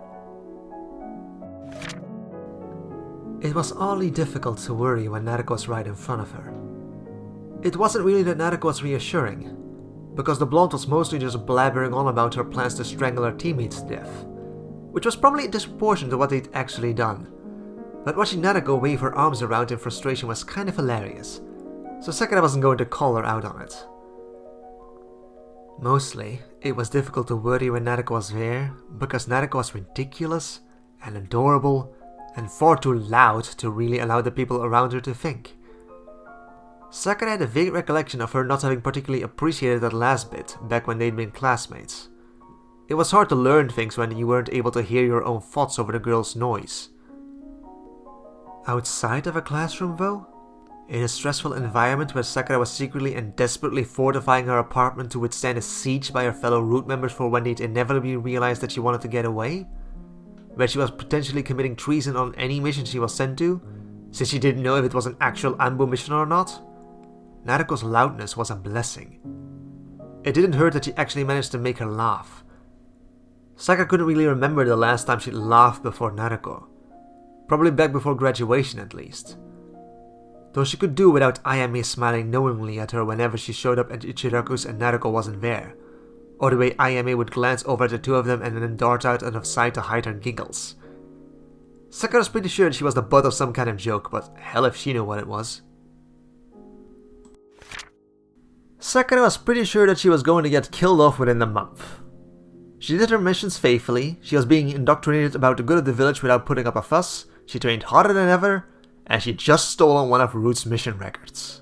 It was oddly difficult to worry when Naruko was right in front of her. It wasn't really that Naruko was reassuring, because the blonde was mostly just blabbering on about her plans to strangle her teammates to death, which was probably disproportionate to what they'd actually done. But watching Naruko wave her arms around in frustration was kind of hilarious, so Sakura wasn't going to call her out on it. Mostly, it was difficult to worry when Naruko was there, because Naruko was ridiculous and adorable and far too loud to really allow the people around her to think. Sakura had a vague recollection of her not having particularly appreciated that last bit back when they'd been classmates. It was hard to learn things when you weren't able to hear your own thoughts over the girl's noise. Outside of a classroom though? In a stressful environment where Sakura was secretly and desperately fortifying her apartment to withstand a siege by her fellow Root members for when they'd inevitably realized that she wanted to get away? Where she was potentially committing treason on any mission she was sent to, since she didn't know if it was an actual Anbu mission or not? Naruko's loudness was a blessing. It didn't hurt that she actually managed to make her laugh. Sakura couldn't really remember the last time she'd laughed before Naruko. Probably back before graduation at least. Though she could do without Ayame smiling knowingly at her whenever she showed up at Ichiraku's and Naruko wasn't there, or the way Ayame would glance over at the two of them and then dart out of sight to hide her giggles. Sakura was pretty sure that she was the butt of some kind of joke, but hell if she knew what it was. Sakura was pretty sure that she was going to get killed off within a month. She did her missions faithfully, she was being indoctrinated about the good of the village without putting up a fuss, she trained harder than ever, and she just stolen one of Root's mission records.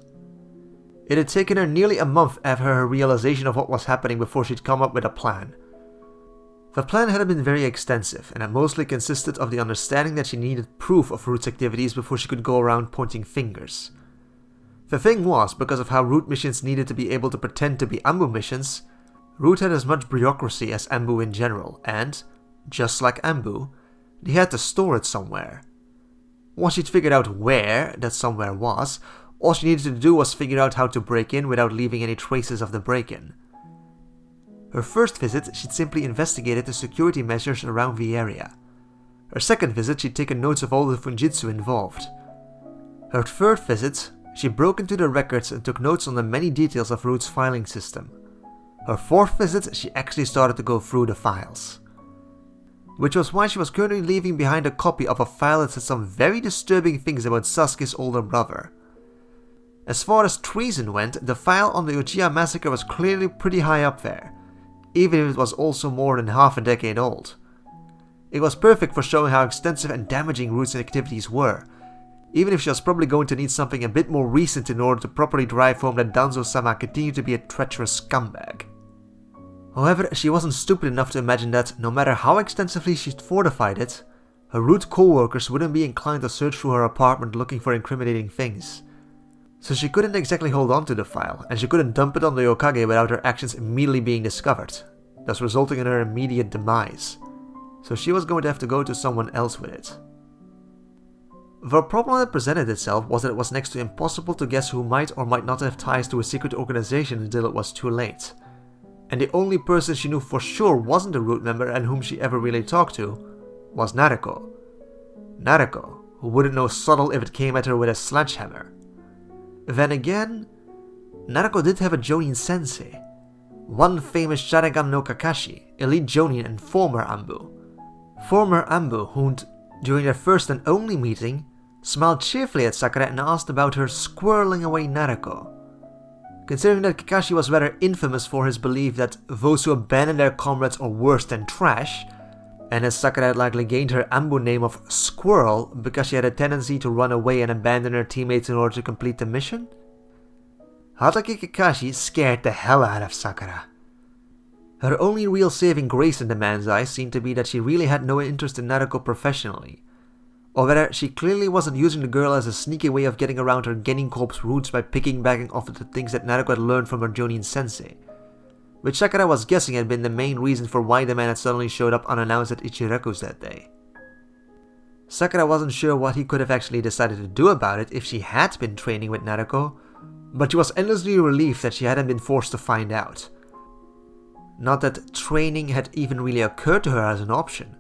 It had taken her nearly a month after her realization of what was happening before she'd come up with a plan. The plan hadn't been very extensive, and it mostly consisted of the understanding that she needed proof of Root's activities before she could go around pointing fingers. The thing was, because of how Root missions needed to be able to pretend to be Anbu missions, Root had as much bureaucracy as Anbu in general, and, just like Anbu, they had to store it somewhere. Once she'd figured out where that somewhere was, all she needed to do was figure out how to break in without leaving any traces of the break-in. Her first visit, she'd simply investigated the security measures around the area. Her second visit, she'd taken notes of all the Funjitsu involved. Her third visit, she broke into the records and took notes on the many details of Root's filing system. Her fourth visit, she actually started to go through the files. Which was why she was currently leaving behind a copy of a file that said some very disturbing things about Sasuke's older brother. As far as treason went, the file on the Uchiha massacre was clearly pretty high up there, even if it was also more than half a decade old. It was perfect for showing how extensive and damaging Root's activities were, even if she was probably going to need something a bit more recent in order to properly drive home that Danzo-sama continued to be a treacherous scumbag. However, she wasn't stupid enough to imagine that, no matter how extensively she'd fortified it, her Root co-workers wouldn't be inclined to search through her apartment looking for incriminating things. So she couldn't exactly hold on to the file, and she couldn't dump it on the Hokage without her actions immediately being discovered, thus resulting in her immediate demise. So she was going to have to go to someone else with it. The problem that presented itself was that it was next to impossible to guess who might or might not have ties to a secret organization until it was too late. And the only person she knew for sure wasn't a root member and whom she ever really talked to was Naruko. Naruko, who wouldn't know subtle if it came at her with a sledgehammer. Then again, Naruko did have a Jonin sensei. One famous Sharingan no Kakashi, elite Jonin and former Anbu. Former Anbu, who, during their first and only meeting, smiled cheerfully at Sakura and asked about her squirreling away Naruko. Considering that Kakashi was rather infamous for his belief that those who abandon their comrades are worse than trash, and as Sakura had likely gained her Anbu name of Squirrel because she had a tendency to run away and abandon her teammates in order to complete the mission? Hatake Kakashi scared the hell out of Sakura. Her only real saving grace in the man's eyes seemed to be that she really had no interest in Naruko professionally, or whether she clearly wasn't using the girl as a sneaky way of getting around her Genin Corp's roots by piggybacking off of the things that Naruko had learned from her Jonin sensei, which Sakura was guessing had been the main reason for why the man had suddenly showed up unannounced at Ichiraku's that day. Sakura wasn't sure what he could have actually decided to do about it if she had been training with Naruko, but she was endlessly relieved that she hadn't been forced to find out. Not that training had even really occurred to her as an option.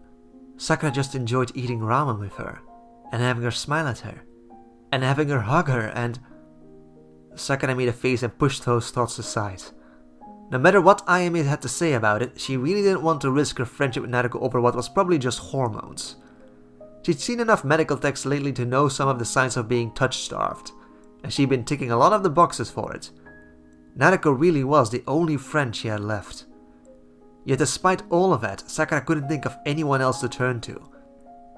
Sakura just enjoyed eating ramen with her, and having her smile at her, and having her hug her, and... Sakura made a face and pushed those thoughts aside. No matter what Ayame had to say about it, she really didn't want to risk her friendship with Naruko over what was probably just hormones. She'd seen enough medical texts lately to know some of the signs of being touch-starved, and she'd been ticking a lot of the boxes for it. Naruko really was the only friend she had left. Yet despite all of that, Sakura couldn't think of anyone else to turn to,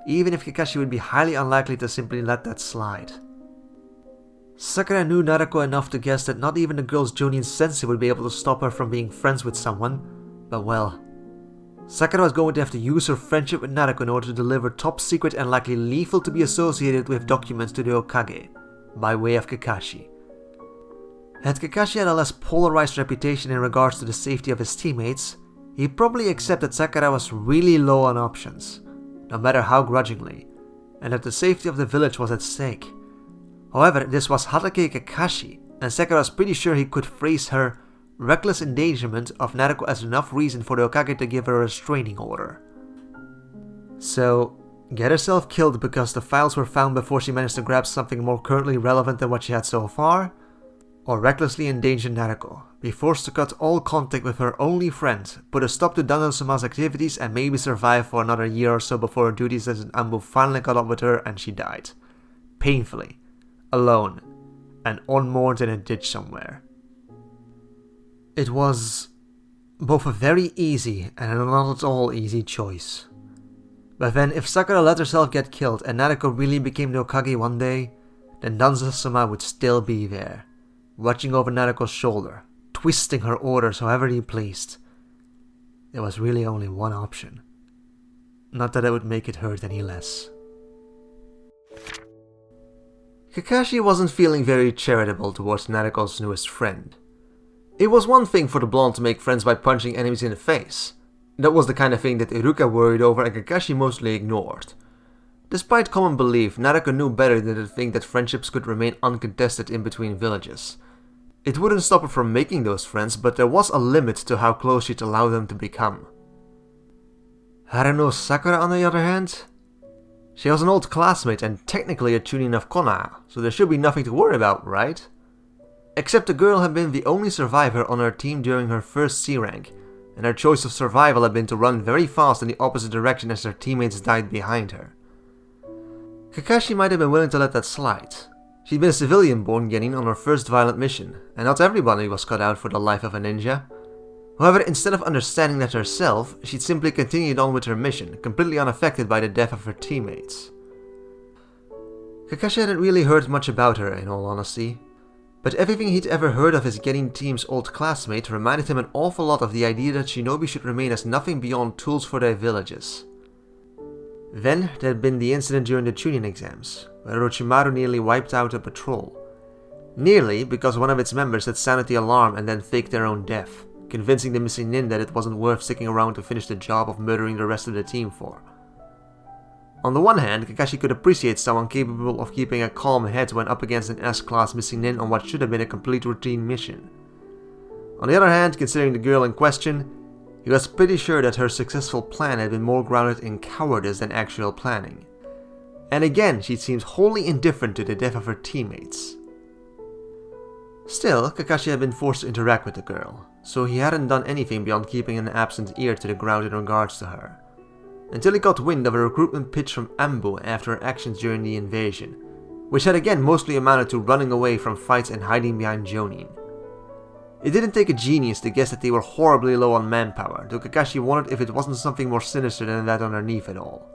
even if Kakashi would be highly unlikely to simply let that slide. Sakura knew Naruko enough to guess that not even the girl's Jonin sensei would be able to stop her from being friends with someone, but well, Sakura was going to have to use her friendship with Naruko in order to deliver top secret and likely lethal to be associated with documents to the Hokage, by way of Kakashi. Had Kakashi had a less polarized reputation in regards to the safety of his teammates, he'd probably accept that Sakura was really low on options, no matter how grudgingly, and that the safety of the village was at stake. However, this was Hatake Kakashi, and Sakura was pretty sure he could phrase her reckless endangerment of Naruko as enough reason for the Hokage to give her a restraining order. So, get herself killed because the files were found before she managed to grab something more currently relevant than what she had so far? Or recklessly endanger Naruko, be forced to cut all contact with her only friend, put a stop to Danzo-sama's activities and maybe survive for another year or so before her duties as an Anbu finally caught up with her and she died. Painfully. Alone. And unmourned in a ditch somewhere. It was both a very easy and a not at all easy choice. But then if Sakura let herself get killed and Naruko really became the Hokage one day, then Danzo-sama would still be there, watching over Naruko's shoulder, twisting her orders however he pleased. There was really only one option. Not that it would make it hurt any less. Kakashi wasn't feeling very charitable towards Naruko's newest friend. It was one thing for the blonde to make friends by punching enemies in the face. That was the kind of thing that Iruka worried over and Kakashi mostly ignored. Despite common belief, Naruko knew better than to think that friendships could remain uncontested in between villages. It wouldn't stop her from making those friends, but there was a limit to how close she'd allow them to become. Haruno Sakura, on the other hand? She was an old classmate and technically a Chunin of Konoha, so there should be nothing to worry about, right? Except the girl had been the only survivor on her team during her first C rank, and her choice of survival had been to run very fast in the opposite direction as her teammates died behind her. Kakashi might have been willing to let that slide. She'd been a civilian-born Genin on her first violent mission, and not everybody was cut out for the life of a ninja. However, instead of understanding that herself, she'd simply continued on with her mission, completely unaffected by the death of her teammates. Kakashi hadn't really heard much about her, in all honesty, but everything he'd ever heard of his Genin team's old classmate reminded him an awful lot of the idea that shinobi should remain as nothing beyond tools for their villages. Then there had been the incident during the Chunin exams, where Orochimaru nearly wiped out a patrol. Nearly because one of its members had sounded the alarm and then faked their own death, convincing the missing nin that it wasn't worth sticking around to finish the job of murdering the rest of the team for. On the one hand, Kakashi could appreciate someone capable of keeping a calm head when up against an S-class missing nin on what should have been a complete routine mission. On the other hand, considering the girl in question, he was pretty sure that her successful plan had been more grounded in cowardice than actual planning. And again, she seemed wholly indifferent to the death of her teammates. Still, Kakashi had been forced to interact with the girl, so he hadn't done anything beyond keeping an absent ear to the ground in regards to her. Until he got wind of a recruitment pitch from Anbu after her actions during the invasion, which had again mostly amounted to running away from fights and hiding behind Jonin. It didn't take a genius to guess that they were horribly low on manpower, though Kakashi wondered if it wasn't something more sinister than that underneath it all.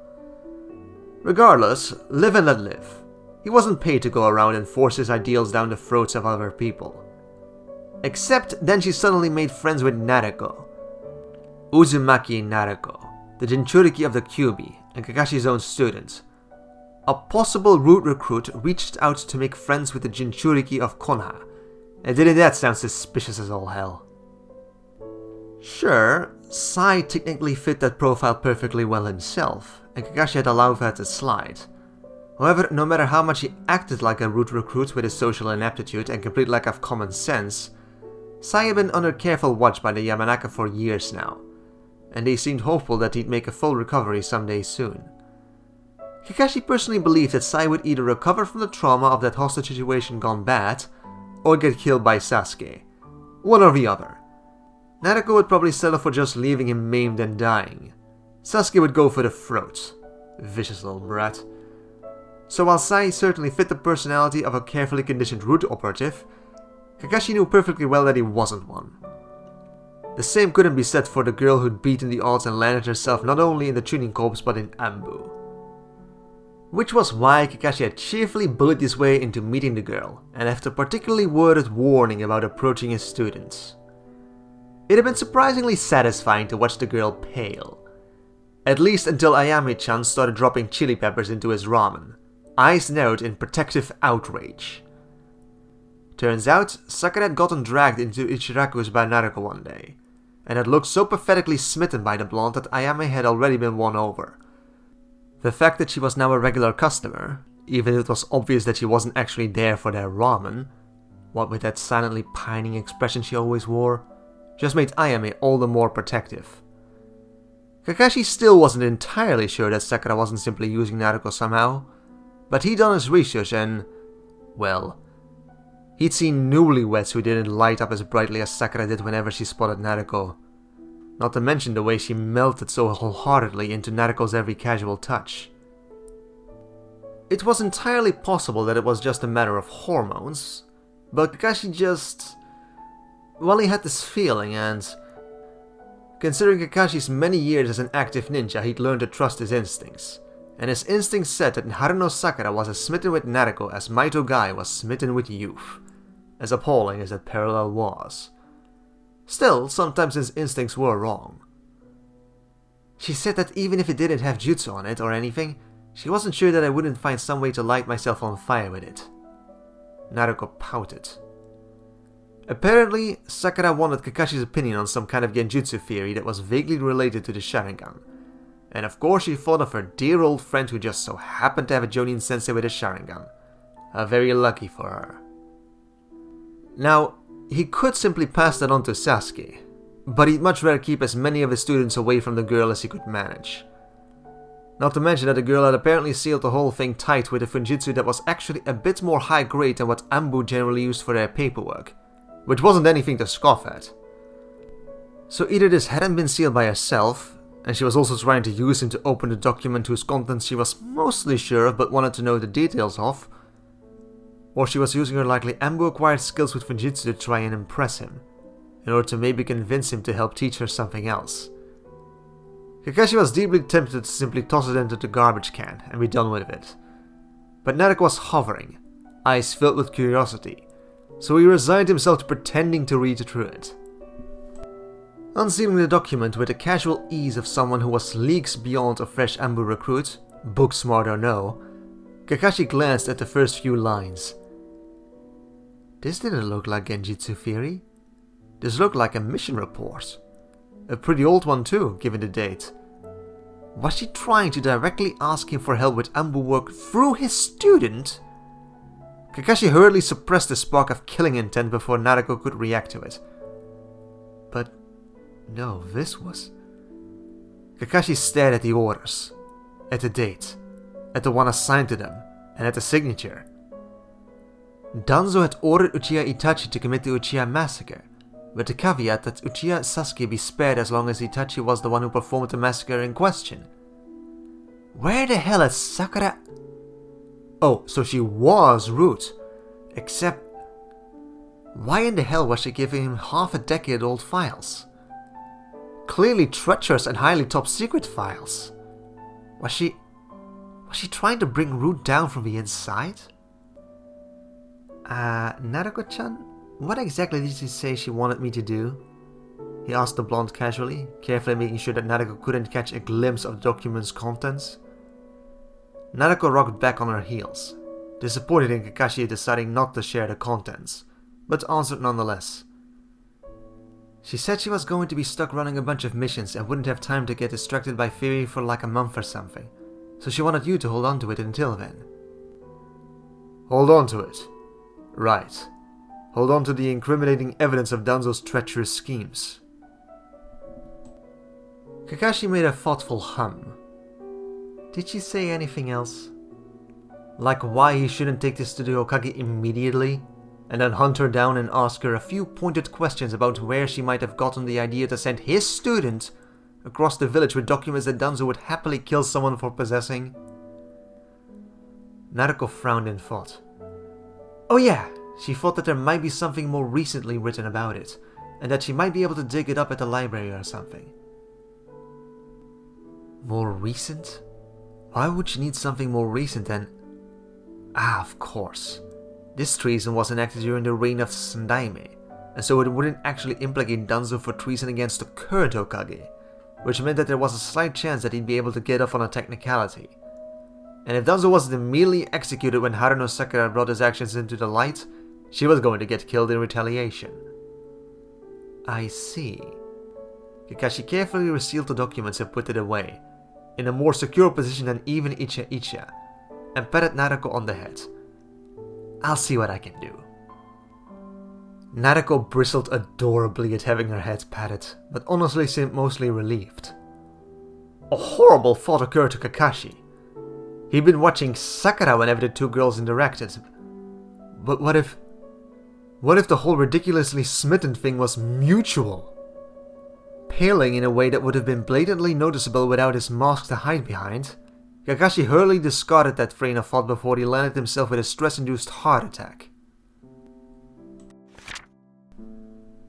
Regardless, live and let live. He wasn't paid to go around and force his ideals down the throats of other people. Except then she suddenly made friends with Naruko. Uzumaki Naruko, the Jinchuriki of the Kyuubi, and Kakashi's own student. A possible root recruit reached out to make friends with the Jinchuriki of Konoha, and didn't that sound suspicious as all hell? Sure, Sai technically fit that profile perfectly well himself, and Kakashi had allowed that to slide. However, no matter how much he acted like a root recruit with his social ineptitude and complete lack of common sense, Sai had been under careful watch by the Yamanaka for years now, and they seemed hopeful that he'd make a full recovery someday soon. Kakashi personally believed that Sai would either recover from the trauma of that hostage situation gone bad, or get killed by Sasuke. One or the other. Naruko would probably settle for just leaving him maimed and dying. Sasuke would go for the throat. Vicious little brat. So while Sai certainly fit the personality of a carefully conditioned root operative, Kakashi knew perfectly well that he wasn't one. The same couldn't be said for the girl who'd beaten the odds and landed herself not only in the Chunin corps but in Anbu. Which was why Kakashi had cheerfully bullied his way into meeting the girl, and left a particularly worded warning about approaching his students. It had been surprisingly satisfying to watch the girl pale. At least until Ayame-chan started dropping chili peppers into his ramen, eyes narrowed in protective outrage. Turns out, Sakura had gotten dragged into Ichiraku's by Naruko one day, and had looked so pathetically smitten by the blonde that Ayame had already been won over. The fact that she was now a regular customer, even if it was obvious that she wasn't actually there for their ramen, what with that silently pining expression she always wore, just made Ayame all the more protective. Kakashi still wasn't entirely sure that Sakura wasn't simply using Naruko somehow, but he'd done his research and, well, he'd seen newlyweds who didn't light up as brightly as Sakura did whenever she spotted Naruko. Not to mention the way she melted so wholeheartedly into Naruko's every casual touch. It was entirely possible that it was just a matter of hormones, but Kakashi just... well, he had this feeling, and... considering Kakashi's many years as an active ninja, he'd learned to trust his instincts. And his instincts said that Haruno Sakura was as smitten with Naruko as Maito Gai was smitten with youth. As appalling as that parallel was. Still, sometimes his instincts were wrong. She said that even if it didn't have jutsu on it or anything, she wasn't sure that I wouldn't find some way to light myself on fire with it. Naruko pouted. Apparently, Sakura wanted Kakashi's opinion on some kind of genjutsu theory that was vaguely related to the Sharingan. And of course she thought of her dear old friend who just so happened to have a Jonin sensei with a Sharingan. Very lucky for her. Now, he could simply pass that on to Sasuke, but he'd much rather keep as many of his students away from the girl as he could manage. Not to mention that the girl had apparently sealed the whole thing tight with a Funjutsu that was actually a bit more high grade than what Anbu generally used for their paperwork, which wasn't anything to scoff at. So either this hadn't been sealed by herself, and she was also trying to use him to open the document whose contents she was mostly sure of but wanted to know the details of, or she was using her likely Anbu-acquired skills with Funjutsu to try and impress him, in order to maybe convince him to help teach her something else. Kakashi was deeply tempted to simply toss it into the garbage can and be done with it. But Naruko was hovering, eyes filled with curiosity, so he resigned himself to pretending to read through it. Unsealing the document with the casual ease of someone who was leagues beyond a fresh Anbu recruit, book smart or no, Kakashi glanced at the first few lines. This didn't look like Genjutsu theory. This looked like a mission report. A pretty old one too, given the date. Was she trying to directly ask him for help with Anbu work through his student? Kakashi hurriedly suppressed the spark of killing intent before Naruko could react to it. But no, this was... Kakashi stared at the orders, at the date, at the one assigned to them, and at the signature. Danzo had ordered Uchiha Itachi to commit the Uchiha massacre, with the caveat that Uchiha Sasuke be spared as long as Itachi was the one who performed the massacre in question. Where the hell is Sakura? Oh, so she was Root. Except, why in the hell was she giving him half a decade old files? Clearly treacherous and highly top secret files. Was she trying to bring Root down from the inside? Naruko-chan, what exactly did she say she wanted me to do? He asked the blonde casually, carefully making sure that Naruko couldn't catch a glimpse of the document's contents. Naruko rocked back on her heels, disappointed in Kakashi deciding not to share the contents, but answered nonetheless. She said she was going to be stuck running a bunch of missions and wouldn't have time to get distracted by theory for like a month or something, so she wanted you to hold on to it until then. Hold on to it? Right. Hold on to the incriminating evidence of Danzo's treacherous schemes. Kakashi made a thoughtful hum. Did she say anything else? Like why he shouldn't take this to the Hokage immediately, and then hunt her down and ask her a few pointed questions about where she might have gotten the idea to send his student across the village with documents that Danzo would happily kill someone for possessing? Naruko frowned in thought. Oh yeah, she thought that there might be something more recently written about it, and that she might be able to dig it up at the library or something. More recent? Why would she need something more recent than... Ah, of course. This treason was enacted during the reign of Sandaime, and so it wouldn't actually implicate Danzo for treason against the current Hokage, which meant that there was a slight chance that he'd be able to get off on a technicality. And if Danzo wasn't immediately executed when Haruno Sakura brought his actions into the light, she was going to get killed in retaliation. I see. Kakashi carefully resealed the documents and put it away, in a more secure position than even Icha, and patted Naruko on the head. I'll see what I can do. Naruko bristled adorably at having her head patted, but honestly seemed mostly relieved. A horrible thought occurred to Kakashi. He'd been watching Sakura whenever the two girls interacted. But what if the whole ridiculously smitten thing was mutual? Paling in a way that would have been blatantly noticeable without his mask to hide behind, Kakashi hurriedly discarded that train of thought before he landed himself with a stress-induced heart attack.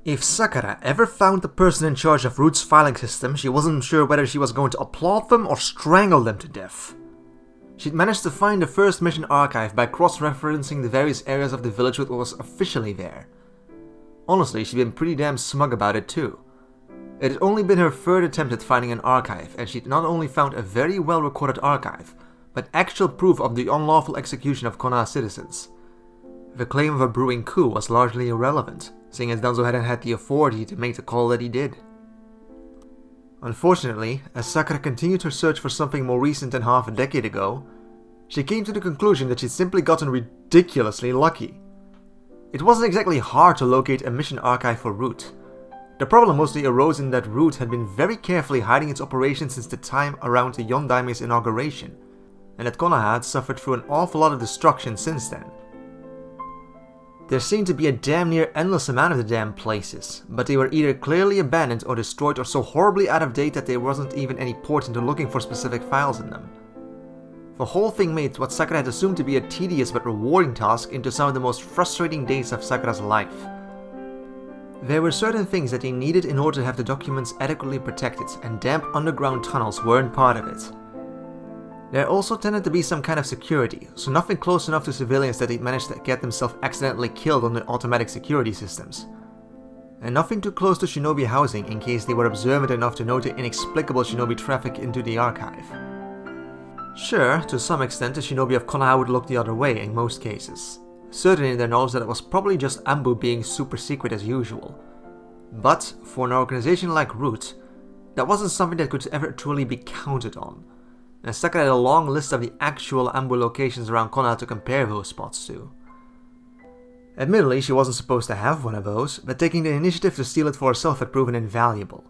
If Sakura ever found the person in charge of Root's filing system, she wasn't sure whether she was going to applaud them or strangle them to death. She'd managed to find the first mission archive by cross-referencing the various areas of the village with what was officially there. Honestly, she'd been pretty damn smug about it too. It had only been her third attempt at finding an archive, and she'd not only found a very well-recorded archive, but actual proof of the unlawful execution of Konoha citizens. The claim of a brewing coup was largely irrelevant, seeing as Danzo hadn't had the authority to make the call that he did. Unfortunately, as Sakura continued her search for something more recent than half a decade ago, she came to the conclusion that she'd simply gotten ridiculously lucky. It wasn't exactly hard to locate a mission archive for Root. The problem mostly arose in that Root had been very carefully hiding its operations since the time around the Yondaime's inauguration, and that Konoha had suffered through an awful lot of destruction since then. There seemed to be a damn near endless amount of the damn places, but they were either clearly abandoned or destroyed or so horribly out of date that there wasn't even any point into looking for specific files in them. The whole thing made what Sakura had assumed to be a tedious but rewarding task into some of the most frustrating days of Sakura's life. There were certain things that they needed in order to have the documents adequately protected, and damp underground tunnels weren't part of it. There also tended to be some kind of security, so nothing close enough to civilians that they'd managed to get themselves accidentally killed on the automatic security systems. And nothing too close to shinobi housing in case they were observant enough to note the inexplicable shinobi traffic into the archive. Sure, to some extent the shinobi of Konoha would look the other way in most cases. certain in their knowledge that it was probably just Anbu being super secret as usual. But for an organization like Root, that wasn't something that could ever truly be counted on, and Sakura had a long list of the actual Anbu locations around Konoha to compare those spots to. Admittedly, she wasn't supposed to have one of those, but taking the initiative to steal it for herself had proven invaluable.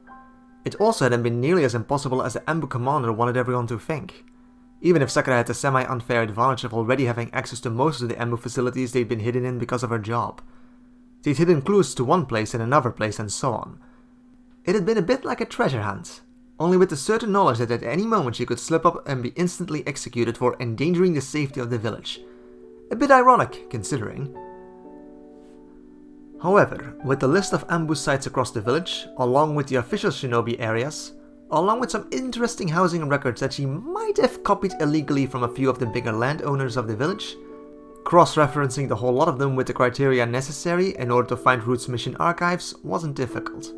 It also hadn't been nearly as impossible as the Anbu commander wanted everyone to think. Even if Sakura had the semi-unfair advantage of already having access to most of the Anbu facilities they'd been hidden in because of her job. They'd hidden clues to one place and another place and so on. It had been a bit like a treasure hunt, only with the certain knowledge that at any moment she could slip up and be instantly executed for endangering the safety of the village. A bit ironic, considering. However, with the list of Anbu sites across the village, along with the official shinobi areas, along with some interesting housing records that she might have copied illegally from a few of the bigger landowners of the village, cross-referencing the whole lot of them with the criteria necessary in order to find Root's mission archives wasn't difficult.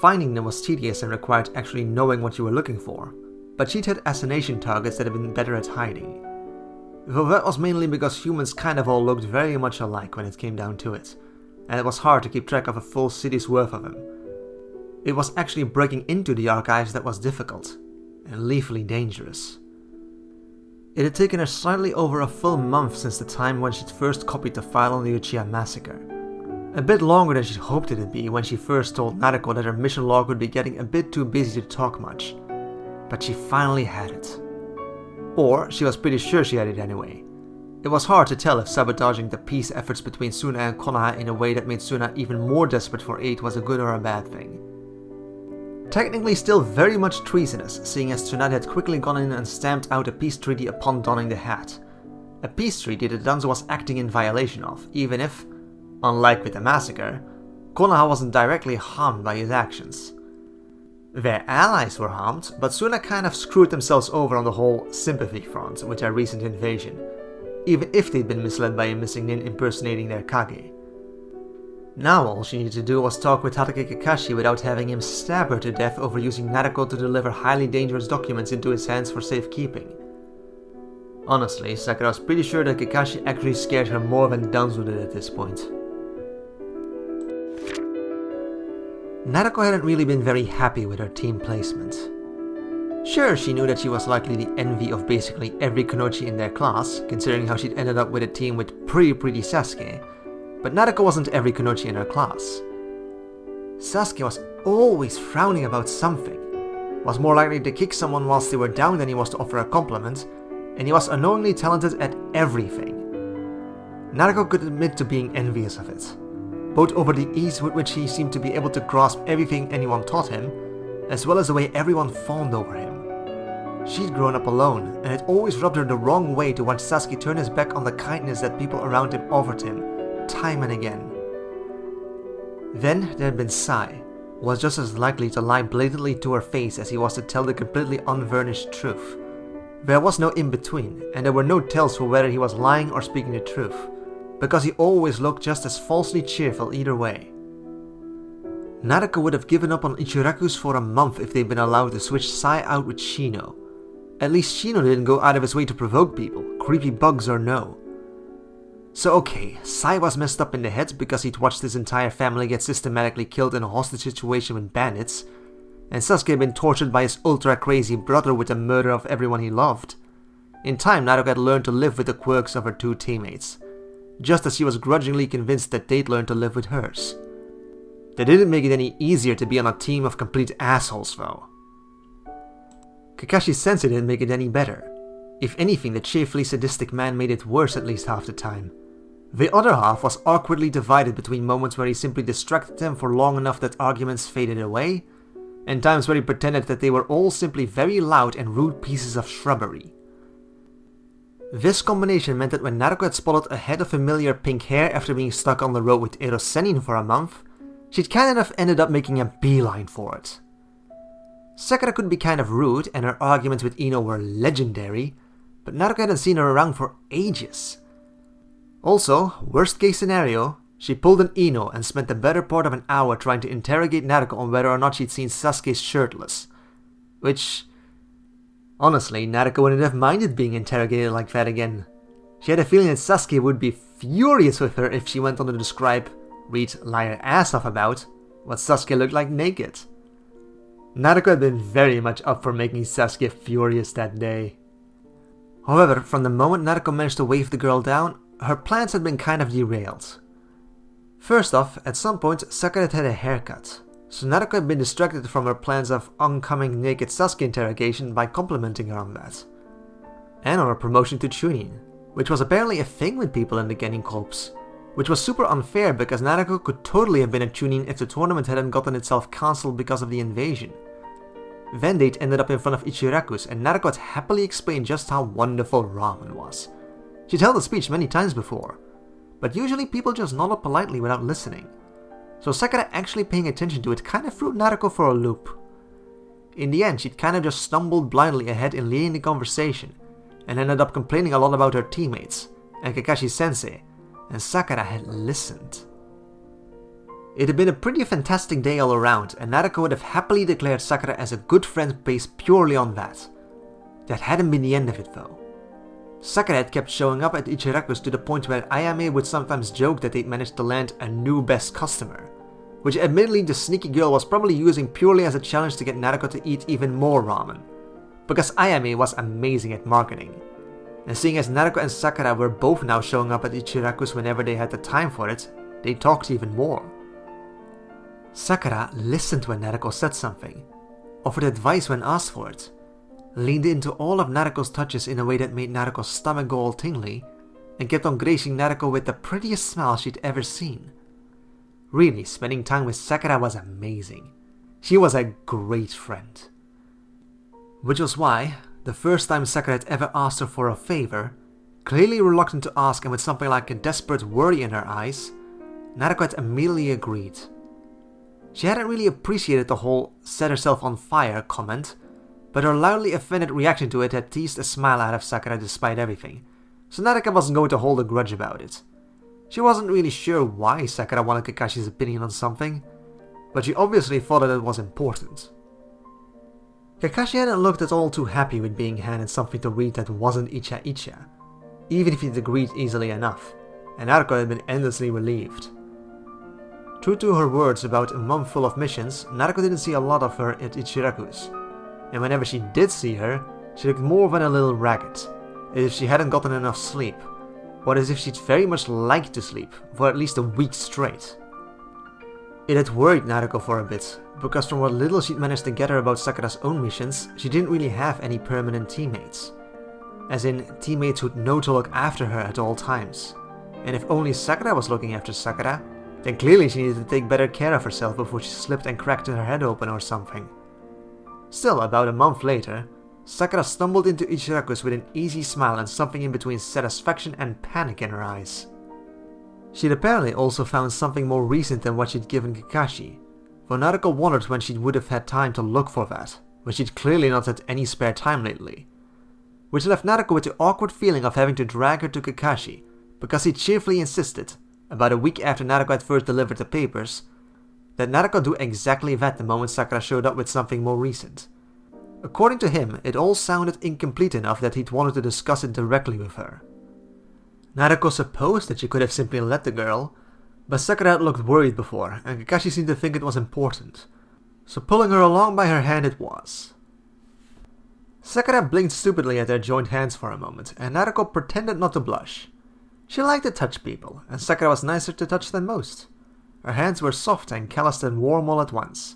Finding them was tedious and required actually knowing what you were looking for, but she'd had assassination targets that had been better at hiding. Though that was mainly because humans kind of all looked very much alike when it came down to it, and it was hard to keep track of a full city's worth of them. It was actually breaking into the archives that was difficult, and lethally dangerous. It had taken her slightly over a full month since the time when she'd first copied the file on the Uchiha massacre. A bit longer than she'd hoped it'd be when she first told Naruko that her mission log would be getting a bit too busy to talk much. But she finally had it. Or she was pretty sure she had it anyway. It was hard to tell if sabotaging the peace efforts between Suna and Konoha in a way that made Suna even more desperate for aid was a good or a bad thing. Technically still very much treasonous, seeing as Tsunade had quickly gone in and stamped out a peace treaty upon donning the hat. A peace treaty that Danzo was acting in violation of, even if, unlike with the massacre, Konoha wasn't directly harmed by his actions. Their allies were harmed, but Suna kind of screwed themselves over on the whole sympathy front with their recent invasion, even if they'd been misled by a missing nin impersonating their Kage. Now all she needed to do was talk with Hokage Kakashi without having him stab her to death over using Naruko to deliver highly dangerous documents into his hands for safekeeping. Honestly, Sakura was pretty sure that Kakashi actually scared her more than Danzo did at this point. Naruko hadn't really been very happy with her team placement. Sure, she knew that she was likely the envy of basically every Kunoichi in their class, considering how she'd ended up with a team with pretty Sasuke, but Naruko wasn't every Kunoichi in her class. Sasuke was always frowning about something, was more likely to kick someone whilst they were down than he was to offer a compliment, and he was unknowingly talented at everything. Naruko could admit to being envious of it, both over the ease with which he seemed to be able to grasp everything anyone taught him, as well as the way everyone fawned over him. She'd grown up alone, and it always rubbed her the wrong way to watch Sasuke turn his back on the kindness that people around him offered him, time and again. Then there had been Sai, who was just as likely to lie blatantly to her face as he was to tell the completely unvarnished truth. There was no in-between, and there were no tells for whether he was lying or speaking the truth, because he always looked just as falsely cheerful either way. Naruko would have given up on Ichirakus for a month if they'd been allowed to switch Sai out with Shino. At least Shino didn't go out of his way to provoke people, creepy bugs or no. So okay, Sai was messed up in the head because he'd watched his entire family get systematically killed in a hostage situation with bandits, and Sasuke had been tortured by his ultra-crazy brother with the murder of everyone he loved. In time, Naruko had learned to live with the quirks of her two teammates, just as she was grudgingly convinced that they'd learned to live with hers. That didn't make it any easier to be on a team of complete assholes though. Kakashi's censor didn't make it any better. If anything, the cheerfully sadistic man made it worse at least half the time. The other half was awkwardly divided between moments where he simply distracted them for long enough that arguments faded away, and times where he pretended that they were all simply very loud and rude pieces of shrubbery. This combination meant that when Naruko had spotted a head of familiar pink hair after being stuck on the road with Erosenin for a month, she'd kind of ended up making a beeline for it. Sakura could be kind of rude, and her arguments with Ino were legendary, but Naruko hadn't seen her around for ages. Also, worst case scenario, she pulled an Ino and spent the better part of an hour trying to interrogate Naruko on whether or not she'd seen Sasuke shirtless. Which, honestly, Naruko wouldn't have minded being interrogated like that again. She had a feeling that Sasuke would be furious with her if she went on to describe, read lie her ass off about, what Sasuke looked like naked. Naruko had been very much up for making Sasuke furious that day. However, from the moment Naruko managed to wave the girl down, her plans had been kind of derailed. First off, at some point Sakura had a haircut, so Naruko had been distracted from her plans of oncoming naked Sasuke interrogation by complimenting her on that. And on her promotion to Chunin, which was apparently a thing with people in the Genin Corps, which was super unfair because Naruko could totally have been a Chunin if the tournament hadn't gotten itself cancelled because of the invasion. Vendate ended up in front of Ichiraku's and Naruko had happily explained just how wonderful ramen was. She'd held a speech many times before, but usually people just nodded politely without listening. So Sakura actually paying attention to it kinda threw Naruko for a loop. In the end, she'd kinda just stumbled blindly ahead in leading the conversation, and ended up complaining a lot about her teammates, and Kakashi-sensei, and Sakura had listened. It had been a pretty fantastic day all around, and Naruko would have happily declared Sakura as a good friend based purely on that. That hadn't been the end of it though. Sakura had kept showing up at Ichiraku's to the point where Ayame would sometimes joke that they'd managed to land a new best customer, which admittedly the sneaky girl was probably using purely as a challenge to get Naruko to eat even more ramen, because Ayame was amazing at marketing. And seeing as Naruko and Sakura were both now showing up at Ichiraku's whenever they had the time for it, they talked even more. Sakura listened when Naruko said something, offered advice when asked for it, leaned into all of Naruko's touches in a way that made Naruko's stomach go all tingly, and kept on gracing Naruko with the prettiest smile she'd ever seen. Really, spending time with Sakura was amazing. She was a great friend. Which was why, the first time Sakura had ever asked her for a favor, clearly reluctant to ask and with something like a desperate worry in her eyes, Naruko had immediately agreed. She hadn't really appreciated the whole set herself on fire comment, but her loudly offended reaction to it had teased a smile out of Sakura despite everything, so Naruko wasn't going to hold a grudge about it. She wasn't really sure why Sakura wanted Kakashi's opinion on something, but she obviously thought that it was important. Kakashi hadn't looked at all too happy with being handed something to read that wasn't Icha Icha, even if he'd agreed easily enough, and Naruko had been endlessly relieved. True to her words about a month full of missions, Naruko didn't see a lot of her at Ichiraku's, and whenever she did see her, she looked more than a little ragged, as if she hadn't gotten enough sleep, or as if she'd very much liked to sleep, for at least a week straight. It had worried Naruko for a bit, because from what little she'd managed to gather about Sakura's own missions, she didn't really have any permanent teammates. As in, teammates who'd know to look after her at all times. And if only Sakura was looking after Sakura, then clearly she needed to take better care of herself before she slipped and cracked her head open or something. Still, about a month later, Sakura stumbled into Ichiraku's with an easy smile and something in between satisfaction and panic in her eyes. She'd apparently also found something more recent than what she'd given Kakashi, for Naruko wondered when she would have had time to look for that, when she'd clearly not had any spare time lately. Which left Naruko with the awkward feeling of having to drag her to Kakashi, because he cheerfully insisted, about a week after Naruko had first delivered the papers, that Naruko do exactly that the moment Sakura showed up with something more recent. According to him, it all sounded incomplete enough that he'd wanted to discuss it directly with her. Naruko supposed that she could have simply let the girl, but Sakura had looked worried before, and Kakashi seemed to think it was important, so pulling her along by her hand it was. Sakura blinked stupidly at their joined hands for a moment, and Naruko pretended not to blush. She liked to touch people, and Sakura was nicer to touch than most. Her hands were soft and calloused and warm all at once.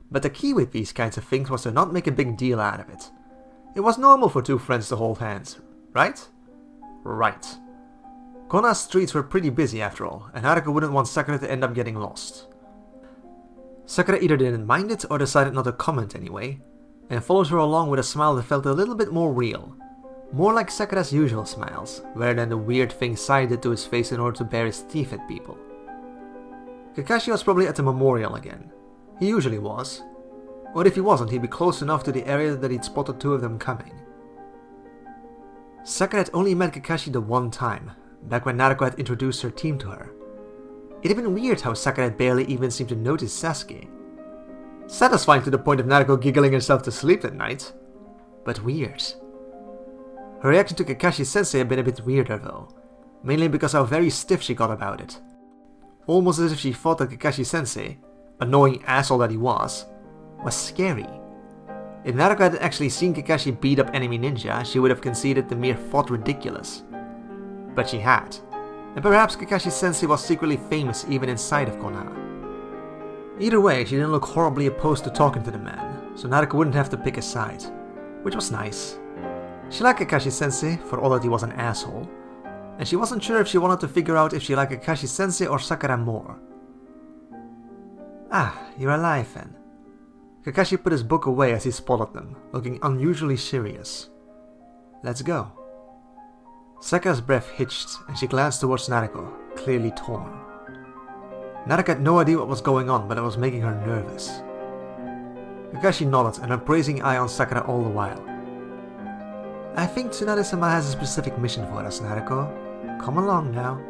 But the key with these kinds of things was to not make a big deal out of it. It was normal for two friends to hold hands, right? Right. Konoha's streets were pretty busy after all, and Naruko wouldn't want Sakura to end up getting lost. Sakura either didn't mind it or decided not to comment anyway, and followed her along with a smile that felt a little bit more real. More like Sakura's usual smiles, rather than the weird thing Sai did to his face in order to bare his teeth at people. Kakashi was probably at the memorial again. He usually was. Or if he wasn't, he'd be close enough to the area that he'd spotted two of them coming. Sakura had only met Kakashi the one time, back when Naruko had introduced her team to her. It had been weird how Sakura had barely even seemed to notice Sasuke. Satisfying to the point of Naruko giggling herself to sleep at night, but weird. Her reaction to Kakashi-sensei had been a bit weirder though, mainly because how very stiff she got about it. Almost as if she thought that Kakashi-sensei, annoying asshole that he was scary. If Naruko had actually seen Kakashi beat up enemy ninja, she would have conceded the mere thought ridiculous. But she had. And perhaps Kakashi-sensei was secretly famous even inside of Konoha. Either way, she didn't look horribly opposed to talking to the man, so Naruko wouldn't have to pick a side, which was nice. She liked Kakashi-sensei, for all that he was an asshole, and she wasn't sure if she wanted to figure out if she liked Kakashi-sensei or Sakura more. Ah, you're alive then. Kakashi put his book away as he spotted them, looking unusually serious. Let's go. Sakura's breath hitched, and she glanced towards Naruko, clearly torn. Naruko had no idea what was going on, but it was making her nervous. Kakashi nodded, an appraising eye on Sakura all the while. I think Tsunade-sama has a specific mission for us, Naruko. Come along now.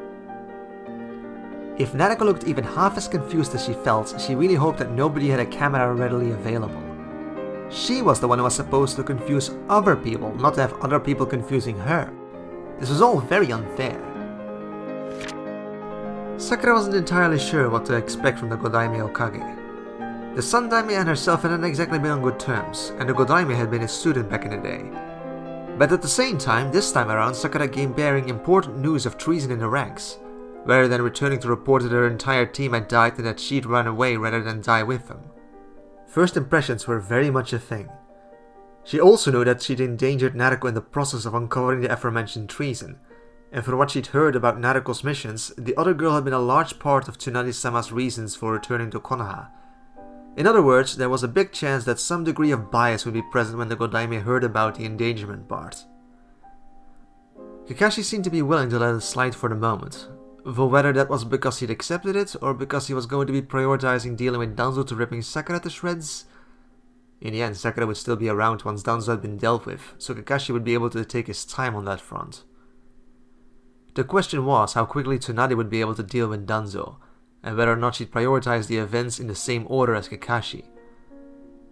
If Naruko looked even half as confused as she felt, she really hoped that nobody had a camera readily available. She was the one who was supposed to confuse other people, not to have other people confusing her. This was all very unfair. Sakura wasn't entirely sure what to expect from the Godaime Hokage. The Sun Daime and herself hadn't exactly been on good terms, and the Godaime had been his student back in the day. But at the same time, this time around, Sakura came bearing important news of treason in the ranks, rather than returning to report that her entire team had died and that she'd run away rather than die with them. First impressions were very much a thing. She also knew that she'd endangered Naruko in the process of uncovering the aforementioned treason, and from what she'd heard about Naruko's missions, the other girl had been a large part of Tsunade-sama's reasons for returning to Konoha. In other words, there was a big chance that some degree of bias would be present when the Godaime heard about the endangerment part. Kakashi seemed to be willing to let it slide for the moment, though whether that was because he'd accepted it or because he was going to be prioritizing dealing with Danzo to ripping Sakura to shreds. In the end, Sakura would still be around once Danzo had been dealt with, so Kakashi would be able to take his time on that front. The question was how quickly Tsunade would be able to deal with Danzo, and whether or not she'd prioritize the events in the same order as Kakashi.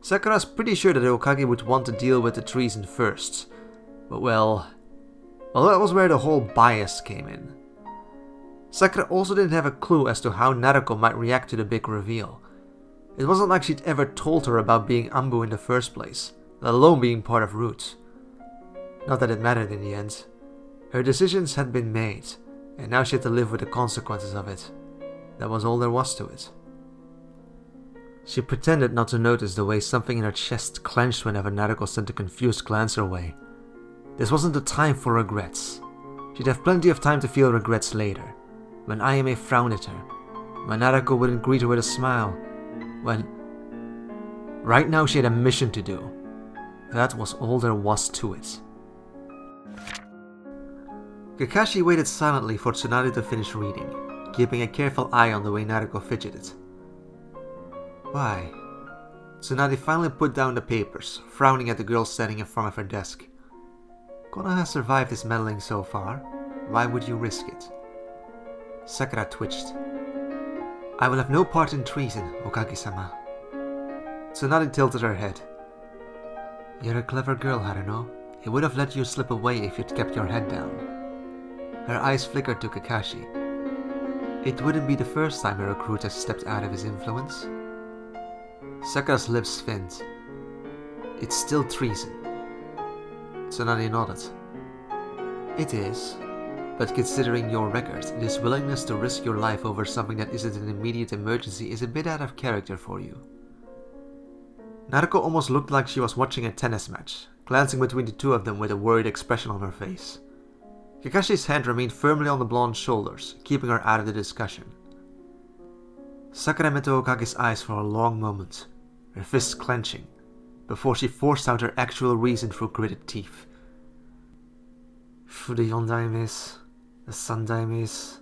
Sakura's pretty sure that the Hokage would want to deal with the treason first, but well, that was where the whole bias came in. Sakura also didn't have a clue as to how Naruko might react to the big reveal. It wasn't like she'd ever told her about being Anbu in the first place, let alone being part of Root. Not that it mattered in the end. Her decisions had been made, and now she had to live with the consequences of it. That was all there was to it. She pretended not to notice the way something in her chest clenched whenever Naruko sent a confused glance her way. This wasn't the time for regrets. She'd have plenty of time to feel regrets later, when Ayame frowned at her, when Naruko wouldn't greet her with a smile, when... Right now she had a mission to do. That was all there was to it. Kakashi waited silently for Tsunade to finish reading, keeping a careful eye on the way Naruko fidgeted. Why? Tsunade finally put down the papers, frowning at the girl standing in front of her desk. Konoha has survived this meddling so far. Why would you risk it? Sakura twitched. I will have no part in treason, Hokage-sama. Tsunade tilted her head. You're a clever girl, Haruno. He would have let you slip away if you'd kept your head down. Her eyes flickered to Kakashi. It wouldn't be the first time a recruit has stepped out of his influence. Sakura's lips thinned. It's still treason. Tsunade nodded. It is, but considering your record, this willingness to risk your life over something that isn't an immediate emergency is a bit out of character for you. Naruko almost looked like she was watching a tennis match, glancing between the two of them with a worried expression on her face. Kakashi's hand remained firmly on the blonde's shoulders, keeping her out of the discussion. Sakura met the Hokage's eyes for a long moment, her fists clenching, before she forced out her actual reason through gritted teeth. Through the Yondaimes, the Sundaimes,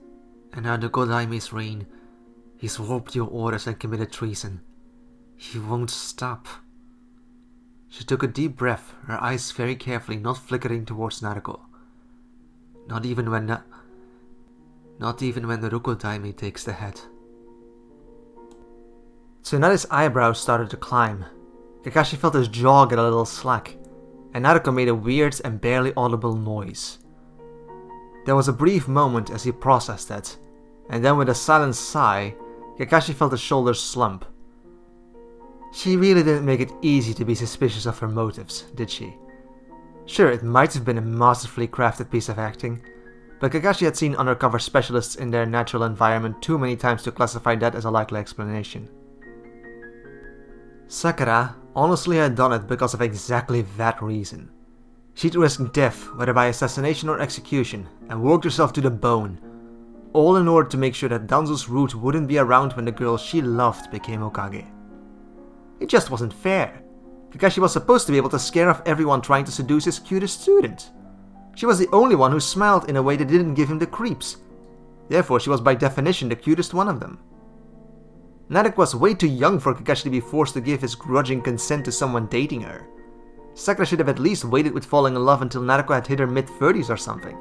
and now the Godaime's reign, he's warped your orders and committed treason. He won't stop. She took a deep breath, her eyes very carefully not flickering towards Naruko. Not even when the Ruko Daime takes the head. Tsunade's eyebrows started to climb. Kakashi felt his jaw get a little slack, and Naruko made a weird and barely audible noise. There was a brief moment as he processed that, and then with a silent sigh, Kakashi felt his shoulders slump. She really didn't make it easy to be suspicious of her motives, did she? Sure, it might have been a masterfully crafted piece of acting, but Kakashi had seen undercover specialists in their natural environment too many times to classify that as a likely explanation. Sakura honestly had done it because of exactly that reason. She'd risked death, whether by assassination or execution, and worked herself to the bone, all in order to make sure that Danzo's root wouldn't be around when the girl she loved became Hokage. It just wasn't fair. Kakashi was supposed to be able to scare off everyone trying to seduce his cutest student. She was the only one who smiled in a way that didn't give him the creeps. Therefore, she was by definition the cutest one of them. Naruko was way too young for Kakashi to be forced to give his grudging consent to someone dating her. Sakura should have at least waited with falling in love until Naruko had hit her mid-30s or something.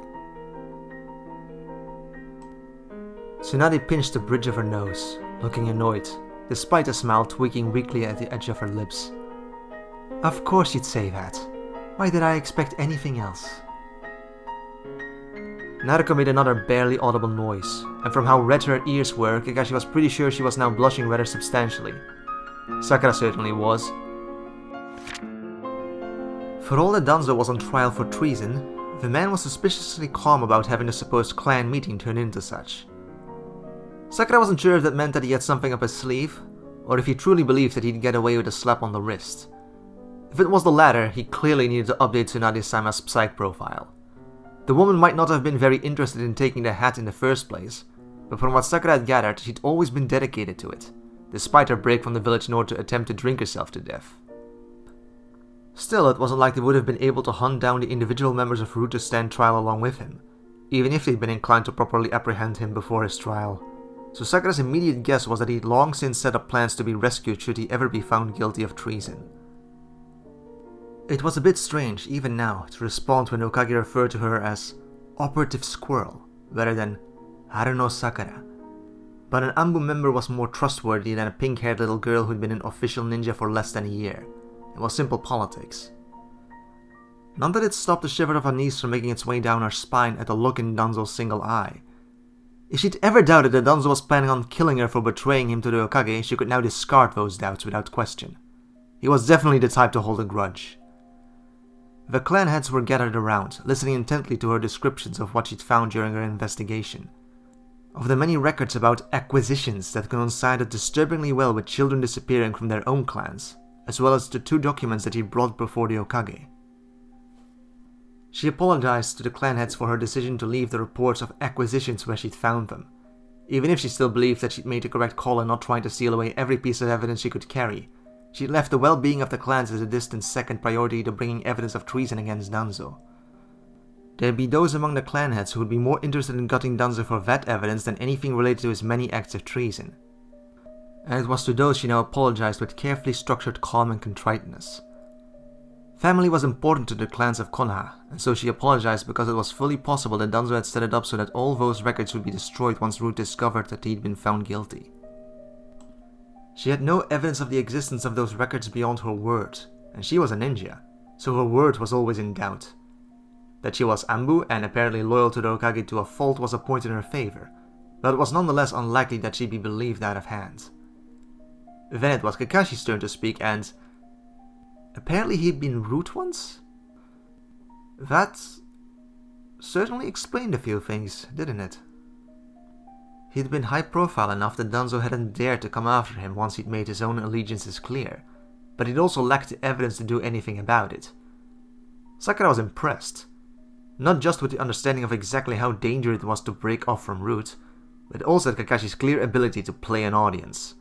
Tsunade pinched the bridge of her nose, looking annoyed, despite a smile tweaking weakly at the edge of her lips. Of course you'd say that. Why did I expect anything else? Naruko made another barely audible noise, and from how red her ears were, Kakashi was pretty sure she was now blushing rather substantially. Sakura certainly was. For all that Danzo was on trial for treason, the man was suspiciously calm about having the supposed clan meeting turn into such. Sakura wasn't sure if that meant that he had something up his sleeve, or if he truly believed that he'd get away with a slap on the wrist. If it was the latter, he clearly needed to update Tsunade-sama's psych profile. The woman might not have been very interested in taking the hat in the first place, but from what Sakura had gathered, she'd always been dedicated to it, despite her break from the village in order to attempt to drink herself to death. Still, it wasn't like they would have been able to hunt down the individual members of Root to stand trial along with him, even if they'd been inclined to properly apprehend him before his trial. So Sakura's immediate guess was that he'd long since set up plans to be rescued should he ever be found guilty of treason. It was a bit strange, even now, to respond when Hokage referred to her as Operative Squirrel, rather than Haruno Sakura. But an Anbu member was more trustworthy than a pink-haired little girl who'd been an official ninja for less than a year. It was simple politics. Not that it stopped the shiver of her knees from making its way down her spine at the look in Danzo's single eye. If she'd ever doubted that Danzo was planning on killing her for betraying him to the Hokage, she could now discard those doubts without question. He was definitely the type to hold a grudge. The clan heads were gathered around, listening intently to her descriptions of what she'd found during her investigation. Of the many records about acquisitions that coincided disturbingly well with children disappearing from their own clans, as well as the 2 documents that he brought before the Hokage. She apologized to the clan heads for her decision to leave the reports of acquisitions where she'd found them, even if she still believed that she'd made the correct call in not trying to steal away every piece of evidence she could carry. She left the well-being of the clans as a distant second priority to bringing evidence of treason against Danzo. There'd be those among the clan heads who would be more interested in gutting Danzo for that evidence than anything related to his many acts of treason. And it was to those she now apologized with carefully structured calm and contriteness. Family was important to the clans of Konoha, and so she apologized because it was fully possible that Danzo had set it up so that all those records would be destroyed once Root discovered that he'd been found guilty. She had no evidence of the existence of those records beyond her word, and she was a ninja, so her word was always in doubt. That she was Anbu and apparently loyal to the Hokage to a fault was a point in her favor, but it was nonetheless unlikely that she'd be believed out of hand. Then it was Kakashi's turn to speak, and apparently he'd been Root once? That certainly explained a few things, didn't it? He'd been high profile enough that Danzo hadn't dared to come after him once he'd made his own allegiances clear, but he'd also lacked the evidence to do anything about it. Sakura was impressed, not just with the understanding of exactly how dangerous it was to break off from Root, but also at Kakashi's clear ability to play an audience.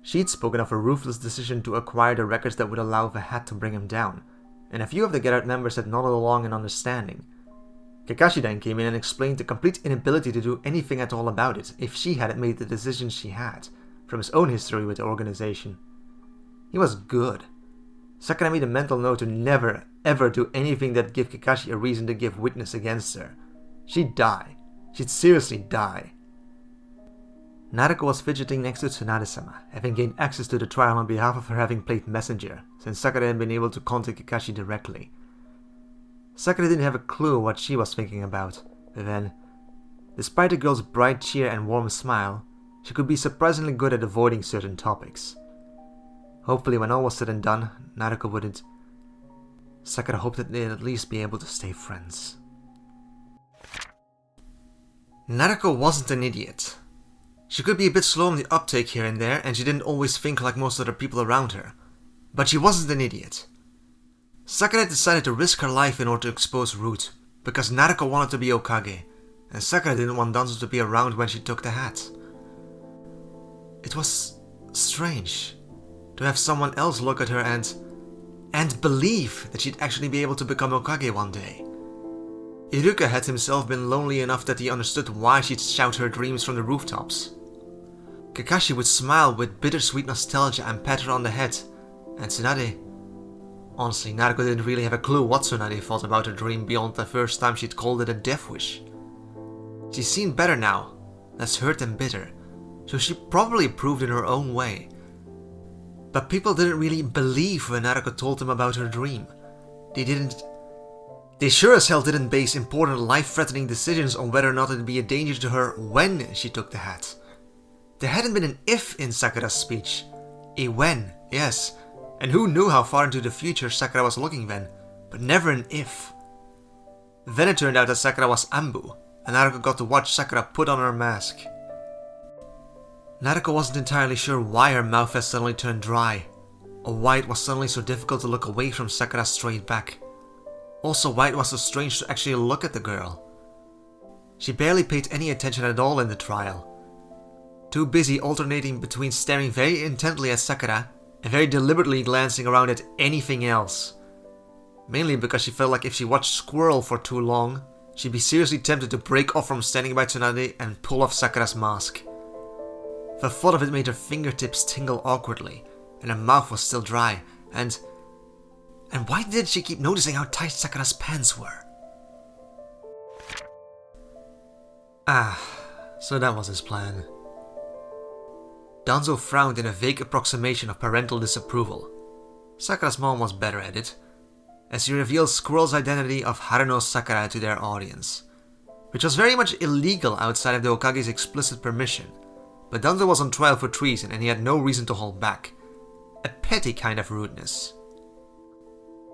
She'd spoken of a ruthless decision to acquire the records that would allow the hat to bring him down, and a few of the gathered members had nodded along in understanding. Kakashi then came in and explained the complete inability to do anything at all about it if she hadn't made the decisions she had, from his own history with the organization. He was good. Sakura made a mental note to never, ever do anything that gave Kakashi a reason to give witness against her. She'd die. She'd seriously die. Naruko was fidgeting next to Tsunade-sama, having gained access to the trial on behalf of her having played messenger, since Sakura had been able to contact Kakashi directly. Sakura didn't have a clue what she was thinking about, but then, despite the girl's bright cheer and warm smile, she could be surprisingly good at avoiding certain topics. Hopefully when all was said and done, Naruko wouldn't. Sakura hoped that they'd at least be able to stay friends. Naruko wasn't an idiot. She could be a bit slow on the uptake here and there, and she didn't always think like most other people around her. But she wasn't an idiot. Sakura had decided to risk her life in order to expose Root, because Naruko wanted to be Hokage, and Sakura didn't want Danzo to be around when she took the hat. It was strange to have someone else look at her and believe that she'd actually be able to become Hokage one day. Iruka had himself been lonely enough that he understood why she'd shout her dreams from the rooftops. Kakashi would smile with bittersweet nostalgia and pat her on the head, and Tsunade... Honestly, Naruko didn't really have a clue what Tsunade thought about her dream beyond the first time she'd called it a death wish. She seemed better now, less hurt and bitter, so she probably approved in her own way. But people didn't really believe when Naruko told them about her dream. They sure as hell didn't base important life-threatening decisions on whether or not it'd be a danger to her when she took the hat. There hadn't been an if in Sakura's speech. A when, yes. And who knew how far into the future Sakura was looking then, but never an if. Then it turned out that Sakura was Anbu, and Naruko got to watch Sakura put on her mask. Naruko wasn't entirely sure why her mouth had suddenly turned dry, or why it was suddenly so difficult to look away from Sakura's straight back. Also why it was so strange to actually look at the girl. She barely paid any attention at all in the trial. Too busy alternating between staring very intently at Sakura and very deliberately glancing around at anything else. Mainly because she felt like if she watched Squirrel for too long, she'd be seriously tempted to break off from standing by Tsunade and pull off Sakura's mask. The thought of it made her fingertips tingle awkwardly, and her mouth was still dry, and why did she keep noticing how tight Sakura's pants were? So that was his plan. Danzo frowned in a vague approximation of parental disapproval. Sakura's mom was better at it, as she revealed Squirrel's identity of Haruno Sakura to their audience, which was very much illegal outside of the Hokage's explicit permission, but Danzo was on trial for treason and he had no reason to hold back. A petty kind of rudeness.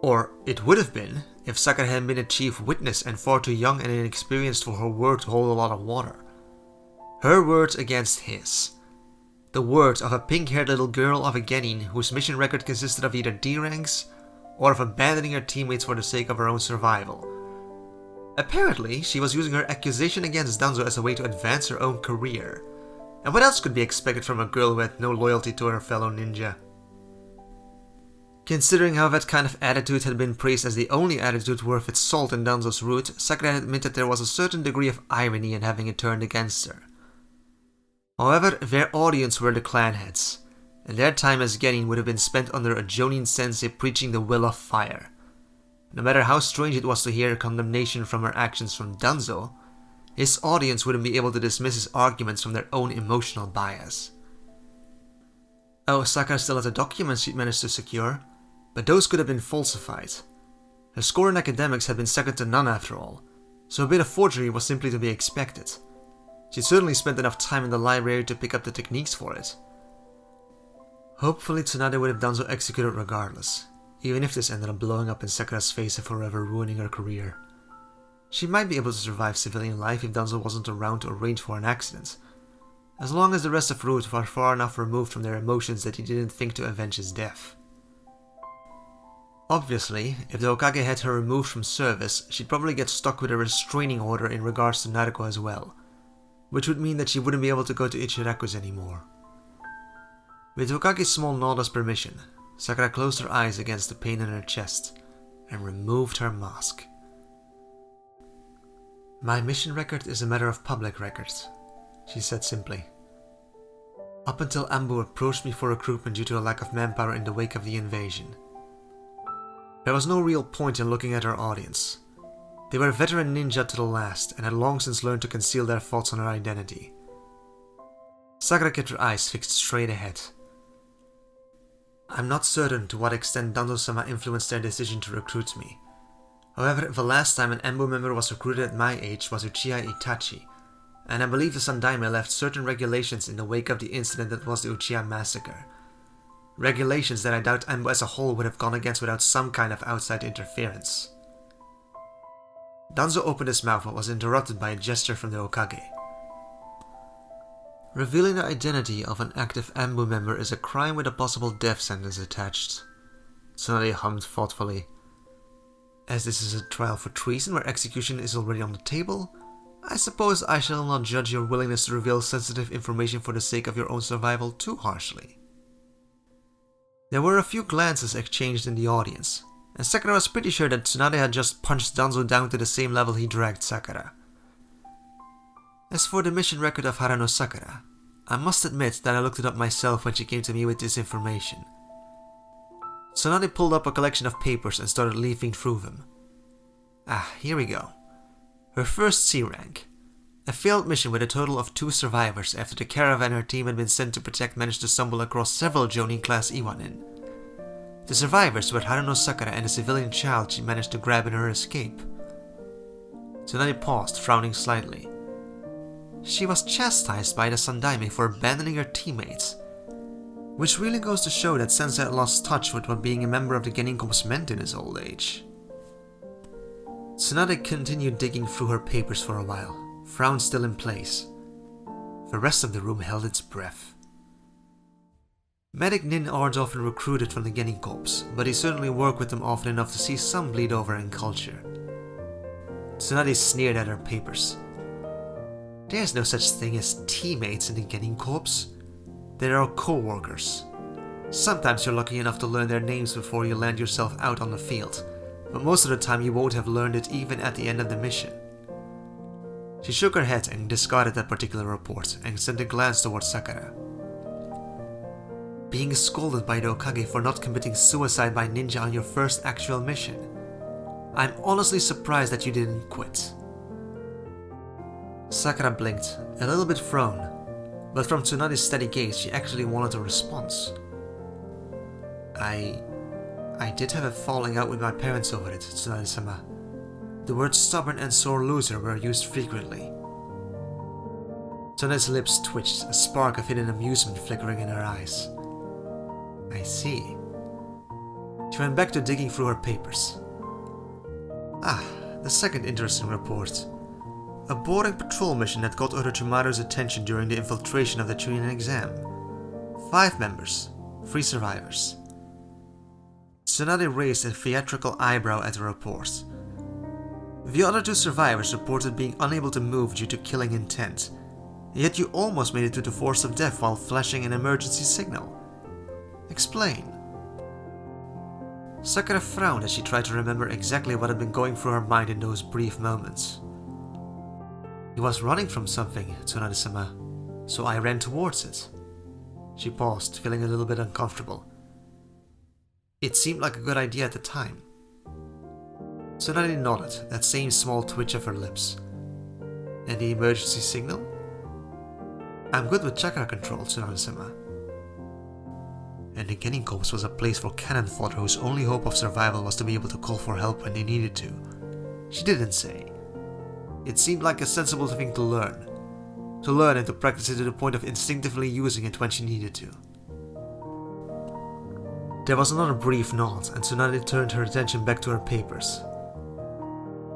Or it would have been if Sakura had been a chief witness and far too young and inexperienced for her word to hold a lot of water. Her words against his. The words of a pink-haired little girl of a Genin whose mission record consisted of either D-ranks or of abandoning her teammates for the sake of her own survival. Apparently, she was using her accusation against Danzo as a way to advance her own career. And what else could be expected from a girl who had no loyalty to her fellow ninja? Considering how that kind of attitude had been praised as the only attitude worth its salt in Danzo's route, Sakura had admitted there was a certain degree of irony in having it turned against her. However, their audience were the clan heads, and their time as Genin would have been spent under a Jonin sensei preaching the will of fire. No matter how strange it was to hear condemnation from her actions from Danzo, his audience wouldn't be able to dismiss his arguments from their own emotional bias. Oh, Sakura still had the documents she'd managed to secure, but those could have been falsified. Her score in academics had been second to none after all, so a bit of forgery was simply to be expected. She'd certainly spent enough time in the library to pick up the techniques for it. Hopefully Tsunade would have Danzo executed regardless, even if this ended up blowing up in Sakura's face and forever ruining her career. She might be able to survive civilian life if Danzo wasn't around to arrange for an accident, as long as the rest of Root were far enough removed from their emotions that he didn't think to avenge his death. Obviously, if the Hokage had her removed from service, she'd probably get stuck with a restraining order in regards to Naruko as well, which would mean that she wouldn't be able to go to Ichiraku's anymore. With Hokage's small nod as permission, Sakura closed her eyes against the pain in her chest and removed her mask. "My mission record is a matter of public record," she said simply. "Up until Anbu approached me for recruitment due to a lack of manpower in the wake of the invasion. There was no real point in looking at her audience. They were veteran ninja to the last and had long since learned to conceal their thoughts on her identity. Sakura kept her eyes fixed straight ahead. I'm not certain to what extent Danzo-sama influenced their decision to recruit me. However, the last time an Anbu member was recruited at my age was Uchiha Itachi, and I believe the Sandaime left certain regulations in the wake of the incident that was the Uchiha massacre. Regulations that I doubt Anbu as a whole would have gone against without some kind of outside interference. Danzo opened his mouth but was interrupted by a gesture from the Hokage. Revealing the identity of an active Anbu member is a crime with a possible death sentence attached. Tsunade hummed thoughtfully. As this is a trial for treason where execution is already on the table, I suppose I shall not judge your willingness to reveal sensitive information for the sake of your own survival too harshly. There were a few glances exchanged in the audience, and Sakura was pretty sure that Tsunade had just punched Danzo down to the same level he dragged Sakura. As for the mission record of Harano Sakura, I must admit that I looked it up myself when she came to me with this information. Tsunade pulled up a collection of papers and started leafing through them. Here we go. Her first C rank. A failed mission with a total of 2 survivors after the caravan her team had been sent to protect managed to stumble across several Jonin class Iwanin. The survivors were Harano Sakura and a civilian child she managed to grab in her escape. Tsunade paused, frowning slightly. She was chastised by the Sandaime for abandoning her teammates, which really goes to show that Sensei had lost touch with what being a member of the Genin Corps meant in his old age. Tsunade continued digging through her papers for a while, frown still in place. The rest of the room held its breath. Medic Nin aren't often recruited from the Genin Corps, but he certainly worked with them often enough to see some bleed over in culture. Tsunade sneered at her papers. There's no such thing as teammates in the Genin Corps. They are co-workers. Sometimes you're lucky enough to learn their names before you land yourself out on the field, but most of the time you won't have learned it even at the end of the mission. She shook her head and discarded that particular report and sent a glance towards Sakura. Being scolded by the Hokage for not committing suicide by ninja on your first actual mission. I'm honestly surprised that you didn't quit. Sakura blinked, a little bit thrown, but from Tsunade's steady gaze she actually wanted a response. I did have a falling out with my parents over it, Tsunade-sama. The words stubborn and sore loser were used frequently. Tsunade's lips twitched, a spark of hidden amusement flickering in her eyes. I see. She went back to digging through her papers. The second interesting report. A boarding patrol mission that caught Orochimaru's attention during the infiltration of the Chunin exam. 5 members, 3 survivors. Tsunade raised a theatrical eyebrow at the report. The other 2 survivors reported being unable to move due to killing intent, yet you almost made it to the force of death while flashing an emergency signal. Explain. Sakura frowned as she tried to remember exactly what had been going through her mind in those brief moments. He was running from something, Tsunade-sama, so I ran towards it. She paused, feeling a little bit uncomfortable. It seemed like a good idea at the time. Tsunade nodded, that same small twitch of her lips. And the emergency signal? I'm good with chakra control, Tsunade-sama. And the Genin Corps was a place for cannon fodder whose only hope of survival was to be able to call for help when they needed to. She didn't say. It seemed like a sensible thing to learn. To learn and to practice it to the point of instinctively using it when she needed to. There was another brief nod, and Tsunade turned her attention back to her papers.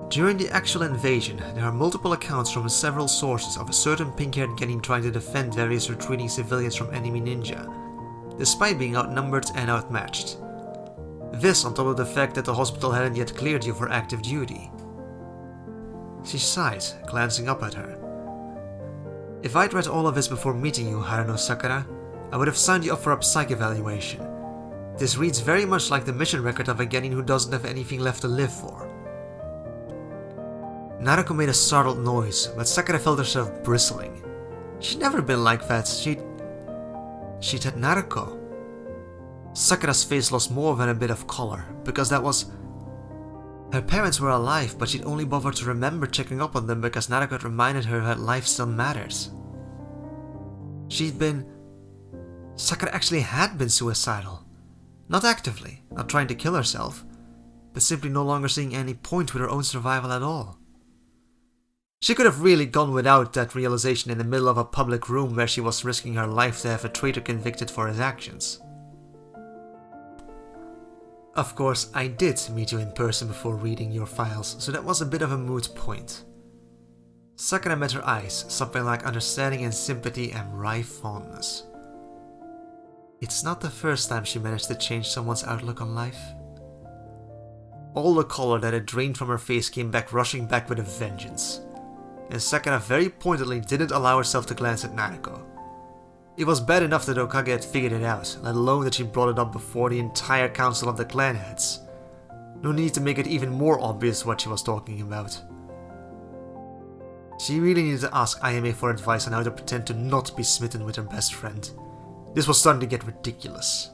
During the actual invasion, there are multiple accounts from several sources of a certain pink-haired Genin trying to defend various retreating civilians from enemy ninja, despite being outnumbered and outmatched. This on top of the fact that the hospital hadn't yet cleared you for active duty. She sighed, glancing up at her. If I'd read all of this before meeting you, Harano Sakura, I would have signed you up for a psych evaluation. This reads very much like the mission record of a Genin who doesn't have anything left to live for. Naruko made a startled noise, but Sakura felt herself bristling. She'd never been like that. She'd had Naruko. Sakura's face lost more than a bit of color, because that was... Her parents were alive, but she'd only bothered to remember checking up on them because Naruko had reminded her that life still matters. Sakura actually had been suicidal. Not actively, not trying to kill herself, but simply no longer seeing any point with her own survival at all. She could have really gone without that realization in the middle of a public room where she was risking her life to have a traitor convicted for his actions. Of course, I did meet you in person before reading your files, so that was a bit of a moot point. Sakura met her eyes, something like understanding and sympathy and wry fondness. It's not the first time she managed to change someone's outlook on life. All the color that had drained from her face came back rushing back with a vengeance, and Sakura very pointedly didn't allow herself to glance at Naruko. It was bad enough that Hokage had figured it out, let alone that she brought it up before the entire council of the clan heads. No need to make it even more obvious what she was talking about. She really needed to ask Ayame for advice on how to pretend to not be smitten with her best friend. This was starting to get ridiculous.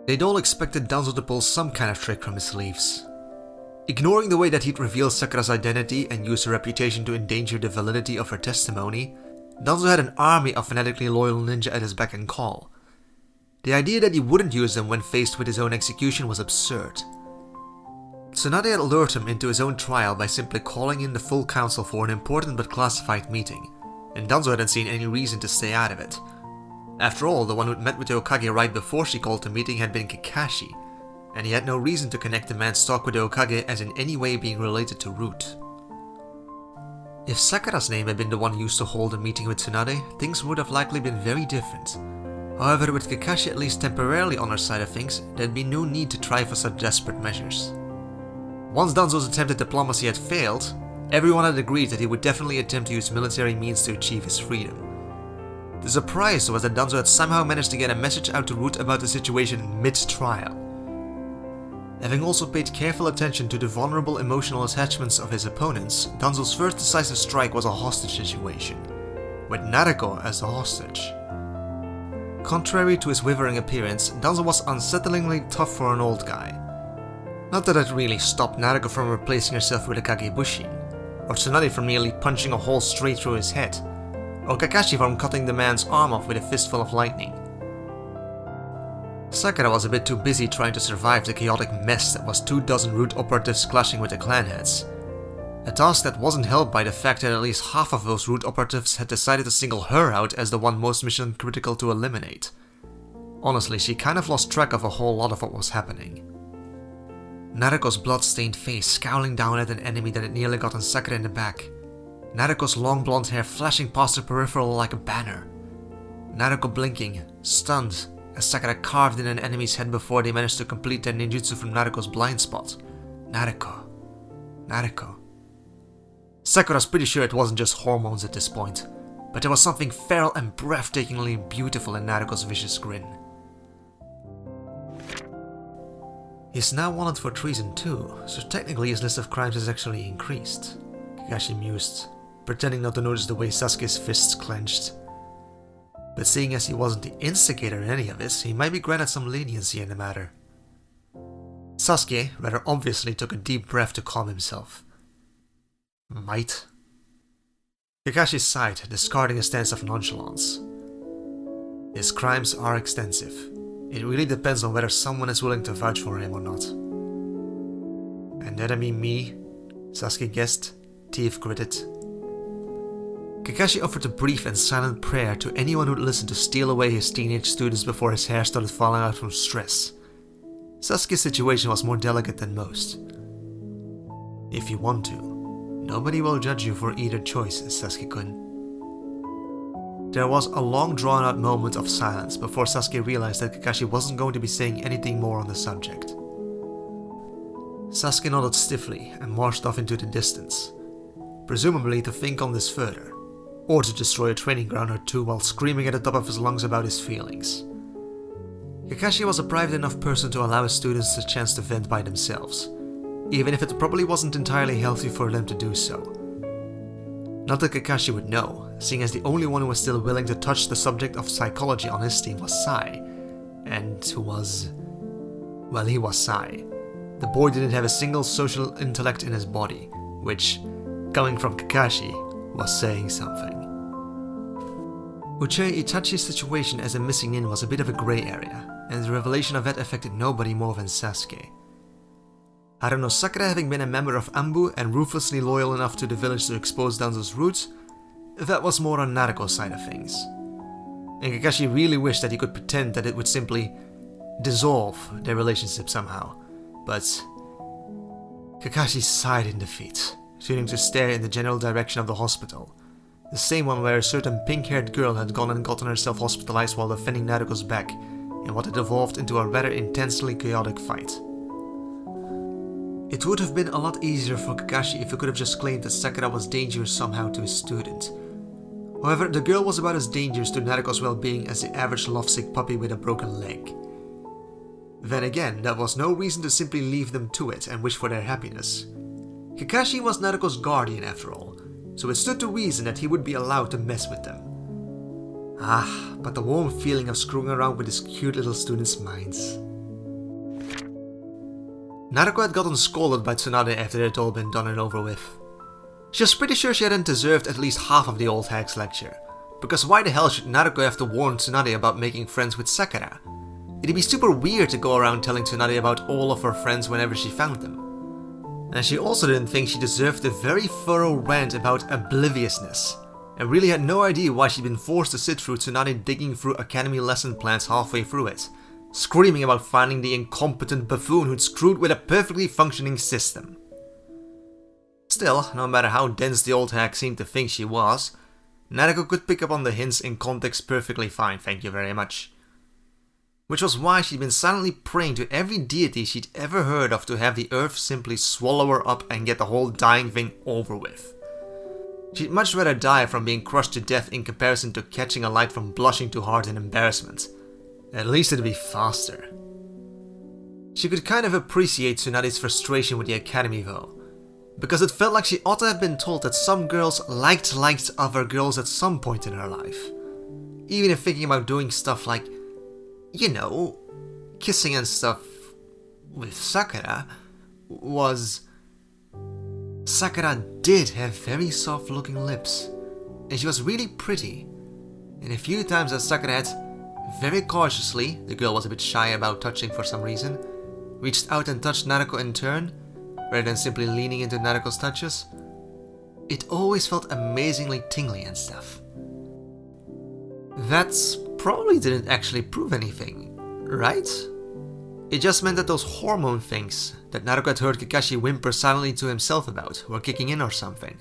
They'd all expected Danzo to pull some kind of trick from his sleeves. Ignoring the way that he'd reveal Sakura's identity and use her reputation to endanger the validity of her testimony, Danzo had an army of fanatically loyal ninja at his beck and call. The idea that he wouldn't use them when faced with his own execution was absurd. Tsunade had lured him into his own trial by simply calling in the full council for an important but classified meeting, and Danzo hadn't seen any reason to stay out of it. After all, the one who'd met with the Hokage right before she called the meeting had been Kakashi, and he had no reason to connect the man's talk with the Hokage as in any way being related to Root. If Sakura's name had been the one used to hold a meeting with Tsunade, things would have likely been very different. However, with Kakashi at least temporarily on her side of things, there'd be no need to try for such desperate measures. Once Danzo's attempt at diplomacy had failed, everyone had agreed that he would definitely attempt to use military means to achieve his freedom. The surprise was that Danzo had somehow managed to get a message out to Root about the situation mid-trial. Having also paid careful attention to the vulnerable emotional attachments of his opponents, Danzo's first decisive strike was a hostage situation, with Naruko as the hostage. Contrary to his withering appearance, Danzo was unsettlingly tough for an old guy. Not that it really stopped Naruko from replacing herself with a Kagebushin, or Tsunade from nearly punching a hole straight through his head, or Kakashi from cutting the man's arm off with a fistful of lightning. Sakura was a bit too busy trying to survive the chaotic mess that was 24 Root operatives clashing with the clan heads. A task that wasn't helped by the fact that at least half of those Root operatives had decided to single her out as the one most mission critical to eliminate. Honestly, she kind of lost track of a whole lot of what was happening. Naruko's blood-stained face scowling down at an enemy that had nearly gotten Sakura in the back. Naruko's long blonde hair flashing past her peripheral like a banner. Naruko blinking, stunned, as Sakura carved in an enemy's head before they managed to complete their ninjutsu from Naruko's blind spot. Naruko. Sakura's pretty sure it wasn't just hormones at this point, but there was something feral and breathtakingly beautiful in Naruko's vicious grin. He's now wanted for treason too, so technically his list of crimes has actually increased, Kakashi mused, pretending not to notice the way Sasuke's fists clenched. But seeing as he wasn't the instigator in any of this, he might be granted some leniency in the matter. Sasuke rather obviously took a deep breath to calm himself. Might? Kakashi sighed, discarding a stance of nonchalance. His crimes are extensive. It really depends on whether someone is willing to vouch for him or not. And that'd mean me? Sasuke guessed, teeth gritted. Kakashi offered a brief and silent prayer to anyone who'd listen to steal away his teenage students before his hair started falling out from stress. Sasuke's situation was more delicate than most. If you want to, nobody will judge you for either choice, Sasuke-kun. There was a long drawn-out moment of silence before Sasuke realized that Kakashi wasn't going to be saying anything more on the subject. Sasuke nodded stiffly and marched off into the distance, presumably to think on this further, or to destroy a training ground or two while screaming at the top of his lungs about his feelings. Kakashi was a private enough person to allow his students a chance to vent by themselves, even if it probably wasn't entirely healthy for them to do so. Not that Kakashi would know, seeing as the only one who was still willing to touch the subject of psychology on his team was Sai, and who was... well, he was Sai. The boy didn't have a single social intellect in his body, which, coming from Kakashi, was saying something. Uchiha Itachi's situation as a missing nin was a bit of a grey area, and the revelation of that affected nobody more than Sasuke. Haruno Sakura having been a member of Anbu and ruthlessly loyal enough to the village to expose Danzo's roots, that was more on Naruko's side of things. And Kakashi really wished that he could pretend that it would simply dissolve their relationship somehow, but Kakashi sighed in defeat, turning to stare in the general direction of the hospital. The same one where a certain pink-haired girl had gone and gotten herself hospitalized while defending Naruko's back, in what had evolved into a rather intensely chaotic fight. It would have been a lot easier for Kakashi if he could have just claimed that Sakura was dangerous somehow to his student. However, the girl was about as dangerous to Naruko's well-being as the average lovesick puppy with a broken leg. Then again, that was no reason to simply leave them to it and wish for their happiness. Kakashi was Naruko's guardian after all, so it stood to reason that he would be allowed to mess with them. But the warm feeling of screwing around with his cute little students' minds. Naruko had gotten scolded by Tsunade after it had all been done and over with. She was pretty sure she hadn't deserved at least half of the old hag's lecture, because why the hell should Naruko have to warn Tsunade about making friends with Sakura? It'd be super weird to go around telling Tsunade about all of her friends whenever she found them. And she also didn't think she deserved a very thorough rant about obliviousness, and really had no idea why she'd been forced to sit through Tsunade digging through academy lesson plans halfway through it, screaming about finding the incompetent buffoon who'd screwed with a perfectly functioning system. Still, no matter how dense the old hag seemed to think she was, Naruko could pick up on the hints in context perfectly fine, thank you very much. Which was why she'd been silently praying to every deity she'd ever heard of to have the earth simply swallow her up and get the whole dying thing over with. She'd much rather die from being crushed to death in comparison to catching a light from blushing too hard in embarrassment. At least it'd be faster. She could kind of appreciate Tsunade's frustration with the academy though, because it felt like she ought to have been told that some girls liked other girls at some point in her life. Even if thinking about doing stuff like, you know, kissing and stuff with Sakura was... Sakura did have very soft looking lips, and she was really pretty, and a few times that Sakura had, very cautiously, the girl was a bit shy about touching for some reason, reached out and touched Naruko in turn, rather than simply leaning into Naruko's touches, it always felt amazingly tingly and stuff. That's probably didn't actually prove anything, right? It just meant that those hormone things that Naruko had heard Kakashi whimper silently to himself about were kicking in or something.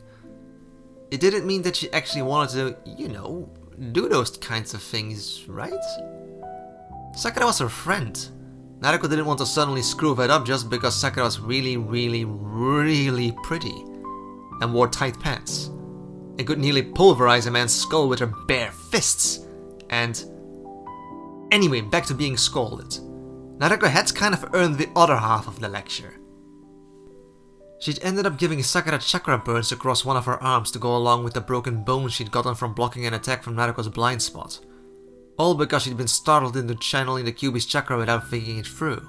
It didn't mean that she actually wanted to, you know, do those kinds of things, right? Sakura was her friend. Naruko didn't want to suddenly screw that up just because Sakura was really pretty and wore tight pants and could nearly pulverize a man's skull with her bare fists. And anyway, back to being scolded. Naruko had kind of earned the other half of the lecture. She'd ended up giving Sakura chakra burns across one of her arms to go along with the broken bones she'd gotten from blocking an attack from Naruko's blind spot. All because she'd been startled into channeling the Kyuubi's chakra without thinking it through.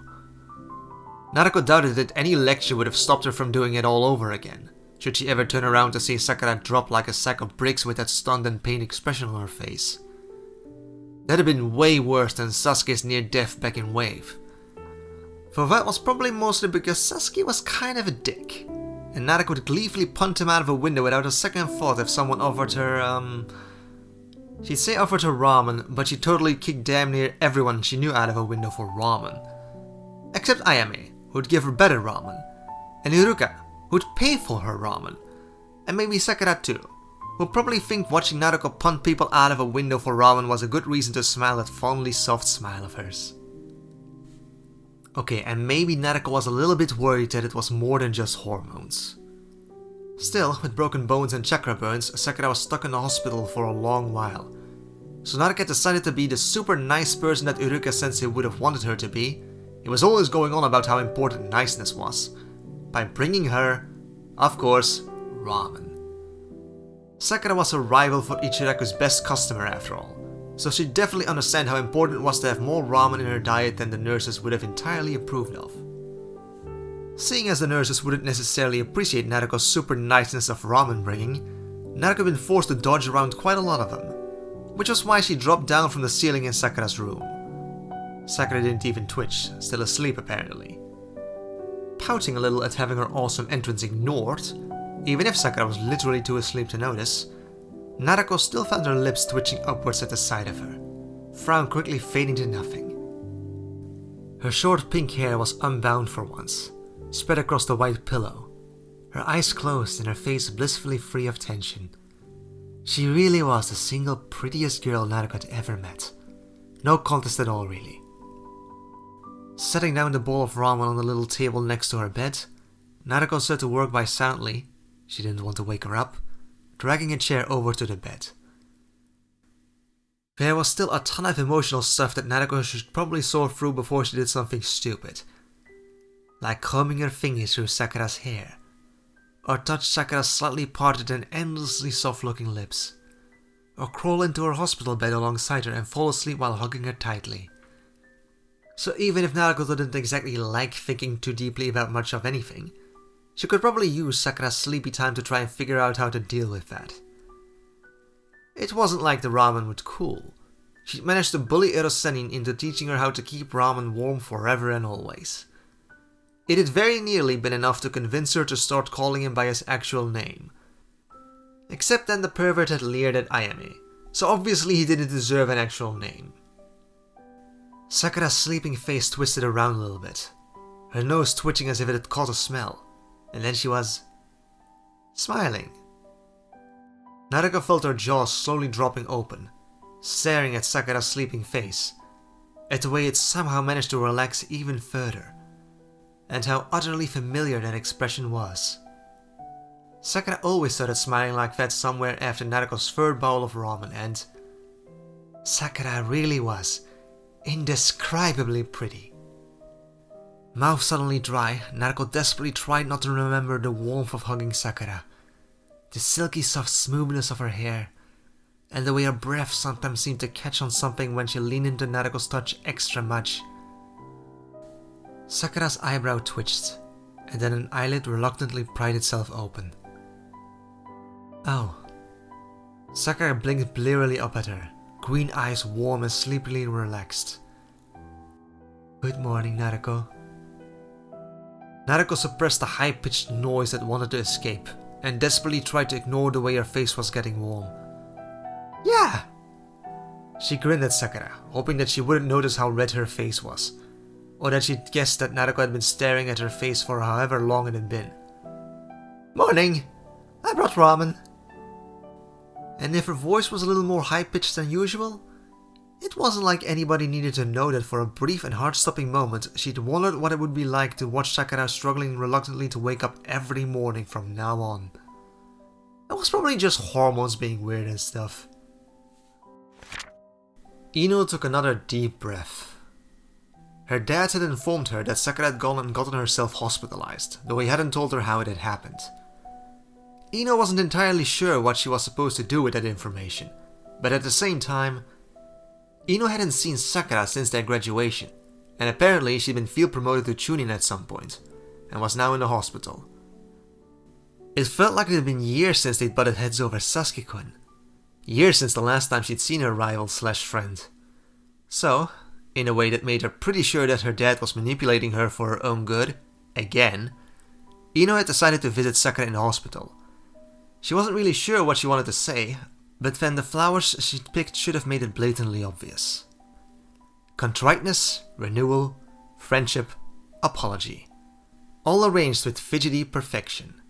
Naruko doubted that any lecture would have stopped her from doing it all over again, should she ever turn around to see Sakura drop like a sack of bricks with that stunned and pained expression on her face. That'd have been way worse than Sasuke's near death back in Wave. For that was probably mostly because Sasuke was kind of a dick, and Naruko would gleefully punt him out of a window without a second thought if someone offered her, she'd say offered her ramen, but she totally kicked damn near everyone she knew out of a window for ramen. Except Ayame, who'd give her better ramen, and Iruka, who'd pay for her ramen, and maybe Sakura too, who'd probably think watching Naruko punt people out of a window for ramen was a good reason to smile that fondly soft smile of hers. Okay, and maybe Naruko was a little bit worried that it was more than just hormones. Still, with broken bones and chakra burns, Sakura was stuck in the hospital for a long while. So Naruko decided to be the super nice person that Iruka-sensei would have wanted her to be. He was always going on about how important niceness was, by bringing her, of course, ramen. Sakura was a rival for Ichiraku's best customer after all, so she'd definitely understand how important it was to have more ramen in her diet than the nurses would have entirely approved of. Seeing as the nurses wouldn't necessarily appreciate Naruko's super niceness of ramen bringing, Naruko had been forced to dodge around quite a lot of them, which was why she dropped down from the ceiling in Sakura's room. Sakura didn't even twitch, still asleep apparently. Pouting a little at having her awesome entrance ignored, even if Sakura was literally too asleep to notice, Naruko still found her lips twitching upwards at the sight of her, frown quickly fading to nothing. Her short pink hair was unbound for once, spread across the white pillow, her eyes closed and her face blissfully free of tension. She really was the single prettiest girl Naruko had ever met. No contest at all, really. Setting down the bowl of ramen on the little table next to her bed, Naruko set to work by soundly, she didn't want to wake her up, dragging a chair over to the bed. There was still a ton of emotional stuff that Naruko should probably sort through before she did something stupid. Like combing her fingers through Sakura's hair, or touch Sakura's slightly parted and endlessly soft-looking lips, or crawl into her hospital bed alongside her and fall asleep while hugging her tightly. So even if Naruko didn't exactly like thinking too deeply about much of anything, she could probably use Sakura's sleepy time to try and figure out how to deal with that. It wasn't like the ramen would cool. She'd managed to bully Erosenin into teaching her how to keep ramen warm forever and always. It had very nearly been enough to convince her to start calling him by his actual name. Except then the pervert had leered at Ayame, so obviously he didn't deserve an actual name. Sakura's sleeping face twisted around a little bit, her nose twitching as if it had caught a smell, and then she was smiling. Naruko felt her jaws slowly dropping open, staring at Sakura's sleeping face, at the way it somehow managed to relax even further, and how utterly familiar that expression was. Sakura always started smiling like that somewhere after Naruko's third bowl of ramen, and Sakura really was indescribably pretty. Mouth suddenly dry, Naruko desperately tried not to remember the warmth of hugging Sakura, the silky soft smoothness of her hair, and the way her breath sometimes seemed to catch on something when she leaned into Naruko's touch extra much. Sakura's eyebrow twitched, and then an eyelid reluctantly pried itself open. Oh. Sakura blinked blearily up at her, green eyes warm and sleepily relaxed. Good morning, Naruko. Naruko suppressed the high-pitched noise that wanted to escape, and desperately tried to ignore the way her face was getting warm. Yeah! She grinned at Sakura, hoping that she wouldn't notice how red her face was, or that she'd guessed that Naruko had been staring at her face for however long it had been. Morning! I brought ramen. And if her voice was a little more high-pitched than usual, it wasn't like anybody needed to know that for a brief and heart-stopping moment she'd wondered what it would be like to watch Sakura struggling reluctantly to wake up every morning from now on. It was probably just hormones being weird and stuff. Ino took another deep breath. Her dad had informed her that Sakura had gone and gotten herself hospitalized, though he hadn't told her how it had happened. Ino wasn't entirely sure what she was supposed to do with that information, but at the same time, Ino hadn't seen Sakura since their graduation, and apparently she'd been field promoted to Chunin at some point, and was now in the hospital. It felt like it had been years since they'd butted heads over Sasuke-kun. Years since the last time she'd seen her rival/friend. So, in a way that made her pretty sure that her dad was manipulating her for her own good, again, Ino had decided to visit Sakura in the hospital. She wasn't really sure what she wanted to say, but then the flowers she'd picked should have made it blatantly obvious. Contriteness, renewal, friendship, apology. All arranged with fidgety perfection.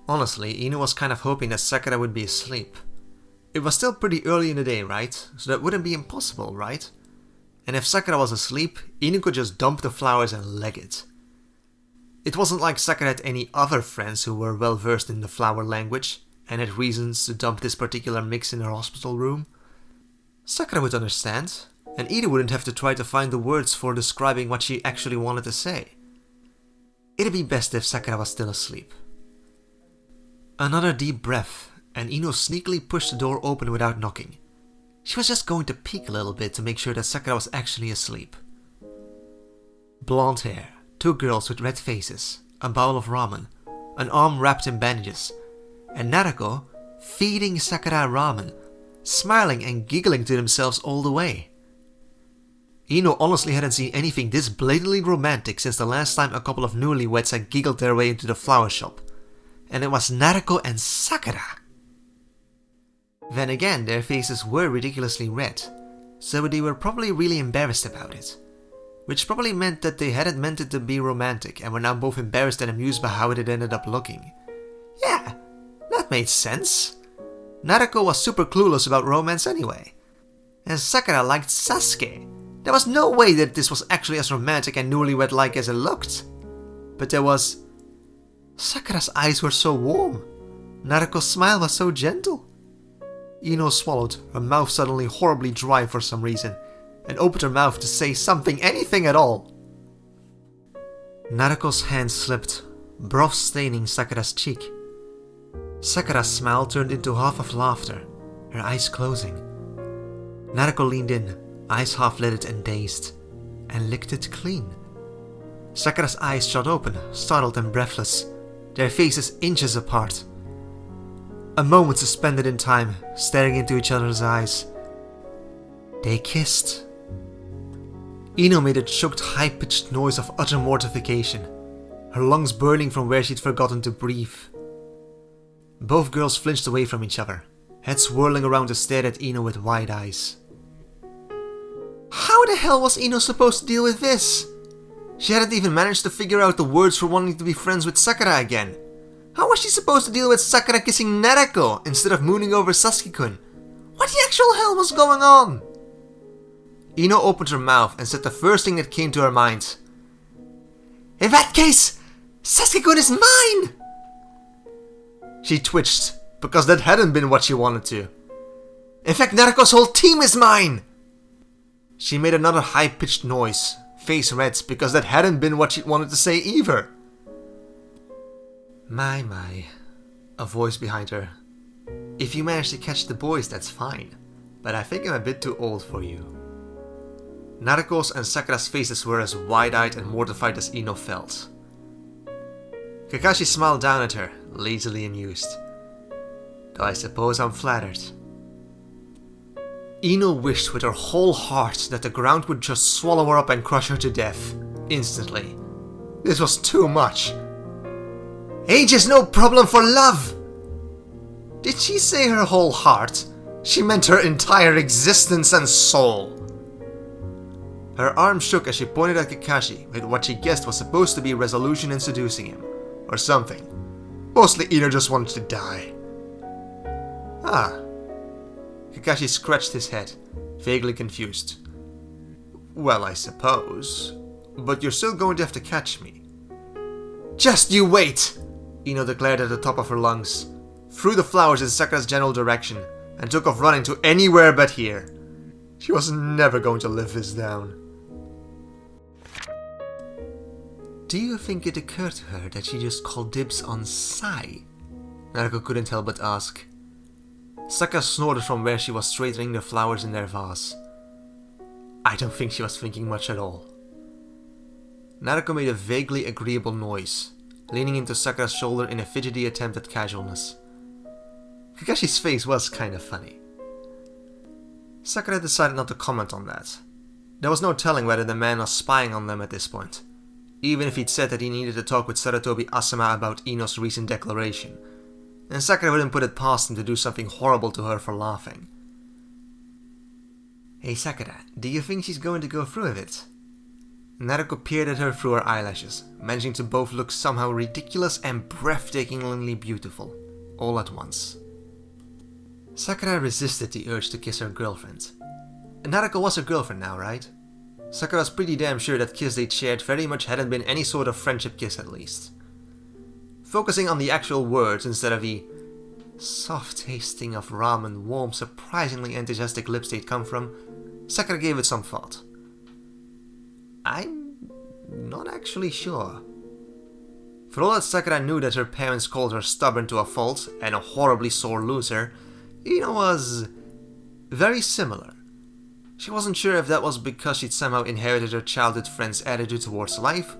Honestly, Ino was kind of hoping that Sakura would be asleep. It was still pretty early in the day, right? So that wouldn't be impossible, right? And if Sakura was asleep, Ino could just dump the flowers and leg it. It wasn't like Sakura had any other friends who were well versed in the flower language, and had reasons to dump this particular mix in her hospital room. Sakura would understand, and Ino wouldn't have to try to find the words for describing what she actually wanted to say. It'd be best if Sakura was still asleep. Another deep breath, and Ino sneakily pushed the door open without knocking. She was just going to peek a little bit to make sure that Sakura was actually asleep. Blonde hair, 2 girls with red faces, a bowl of ramen, an arm wrapped in bandages, and Naruko, feeding Sakura ramen, smiling and giggling to themselves all the way. Ino honestly hadn't seen anything this blatantly romantic since the last time a couple of newlyweds had giggled their way into the flower shop. And it was Naruko and Sakura. Then again, their faces were ridiculously red, so they were probably really embarrassed about it. Which probably meant that they hadn't meant it to be romantic and were now both embarrassed and amused by how it had ended up looking. Yeah, that made sense. Naruko was super clueless about romance anyway. And Sakura liked Sasuke. There was no way that this was actually as romantic and newlywed-like as it looked. But there was... Sakura's eyes were so warm. Naruko's smile was so gentle. Ino swallowed, her mouth suddenly horribly dry for some reason, and opened her mouth to say something, anything at all. Naruko's hand slipped, broth staining Sakura's cheek. Sakura's smile turned into half of laughter, her eyes closing. Naruko leaned in, eyes half-lidded and dazed, and licked it clean. Sakura's eyes shot open, startled and breathless, their faces inches apart. A moment suspended in time, staring into each other's eyes. They kissed. Ino made a choked, high-pitched noise of utter mortification, her lungs burning from where she'd forgotten to breathe. Both girls flinched away from each other, heads whirling around to stare at Ino with wide eyes. How the hell was Ino supposed to deal with this? She hadn't even managed to figure out the words for wanting to be friends with Sakura again. How was she supposed to deal with Sakura kissing Naruko instead of mooning over Sasuke-kun? What the actual hell was going on? Ino opened her mouth and said the first thing that came to her mind. In that case, Sasuke-kun is mine! She twitched, because that hadn't been what she wanted to. In fact, Naruko's whole team is mine! She made another high-pitched noise, face red, because that hadn't been what she'd wanted to say either. My, a voice behind her. If you manage to catch the boys, that's fine, but I think I'm a bit too old for you. Naruko's and Sakura's faces were as wide-eyed and mortified as Ino felt. Kakashi smiled down at her, lazily amused. Though I suppose I'm flattered. Ino wished with her whole heart that the ground would just swallow her up and crush her to death, instantly. This was too much. Age is no problem for love! Did she say her whole heart? She meant her entire existence and soul. Her arm shook as she pointed at Kakashi with what she guessed was supposed to be resolution in seducing him, or something. Mostly Ino just wanted to die. Ah. Kakashi scratched his head, vaguely confused. Well, I suppose. But you're still going to have to catch me. Just you wait! Ino declared at the top of her lungs, threw the flowers in Sakura's general direction, and took off running to anywhere but here. She was never going to live this down. Do you think it occurred to her that she just called dibs on Sai? Naruko couldn't help but ask. Sakura snorted from where she was straightening the flowers in their vase. I don't think she was thinking much at all. Naruko made a vaguely agreeable noise, leaning into Sakura's shoulder in a fidgety attempt at casualness. Kakashi's face was kinda funny. Sakura decided not to comment on that. There was no telling whether the man was spying on them at this point, even if he'd said that he needed to talk with Sarutobi Asama about Ino's recent declaration, and Sakura wouldn't put it past him to do something horrible to her for laughing. Hey Sakura, do you think she's going to go through with it? Naruko peered at her through her eyelashes, managing to both look somehow ridiculous and breathtakingly beautiful, all at once. Sakura resisted the urge to kiss her girlfriend. And Naruko was her girlfriend now, right? Sakura was pretty damn sure that kiss they'd shared very much hadn't been any sort of friendship kiss at least. Focusing on the actual words instead of the soft tasting of ramen, warm, surprisingly enthusiastic lips they'd come from, Sakura gave it some thought. I'm not actually sure. For all that Sakura knew that her parents called her stubborn to a fault and a horribly sore loser, Ino was very similar. She wasn't sure if that was because she'd somehow inherited her childhood friend's attitude towards life,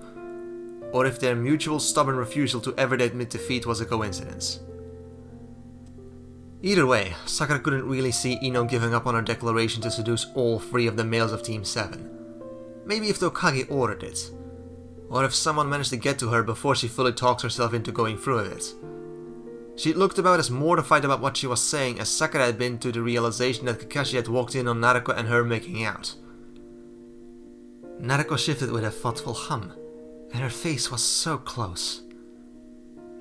or if their mutual stubborn refusal to ever admit defeat was a coincidence. Either way, Sakura couldn't really see Ino giving up on her declaration to seduce all 3 of the males of Team 7. Maybe if the Hokage ordered it. Or if someone managed to get to her before she fully talks herself into going through with it. She looked about as mortified about what she was saying as Sakura had been to the realization that Kakashi had walked in on Naruko and her making out. Naruko shifted with a thoughtful hum, and her face was so close.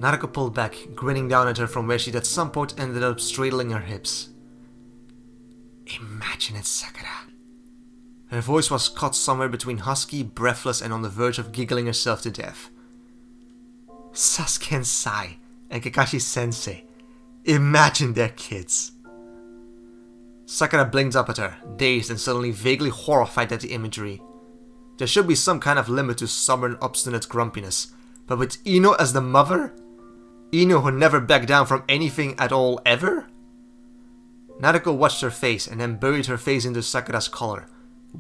Naruko pulled back, grinning down at her from where she'd at some point ended up straddling her hips. Imagine it, Sakura. Her voice was caught somewhere between husky, breathless, and on the verge of giggling herself to death. Sasuke and Sai, and Kakashi Sensei. Imagine their kids. Sakura blinked up at her, dazed and suddenly vaguely horrified at the imagery. There should be some kind of limit to stubborn, obstinate grumpiness, but with Ino as the mother? Ino who never backed down from anything at all ever? Naruko watched her face and then buried her face into Sakura's collar,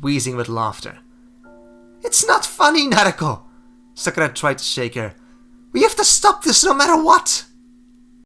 wheezing with laughter. It's not funny, Naruko! Sakura tried to shake her. We have to stop this no matter what!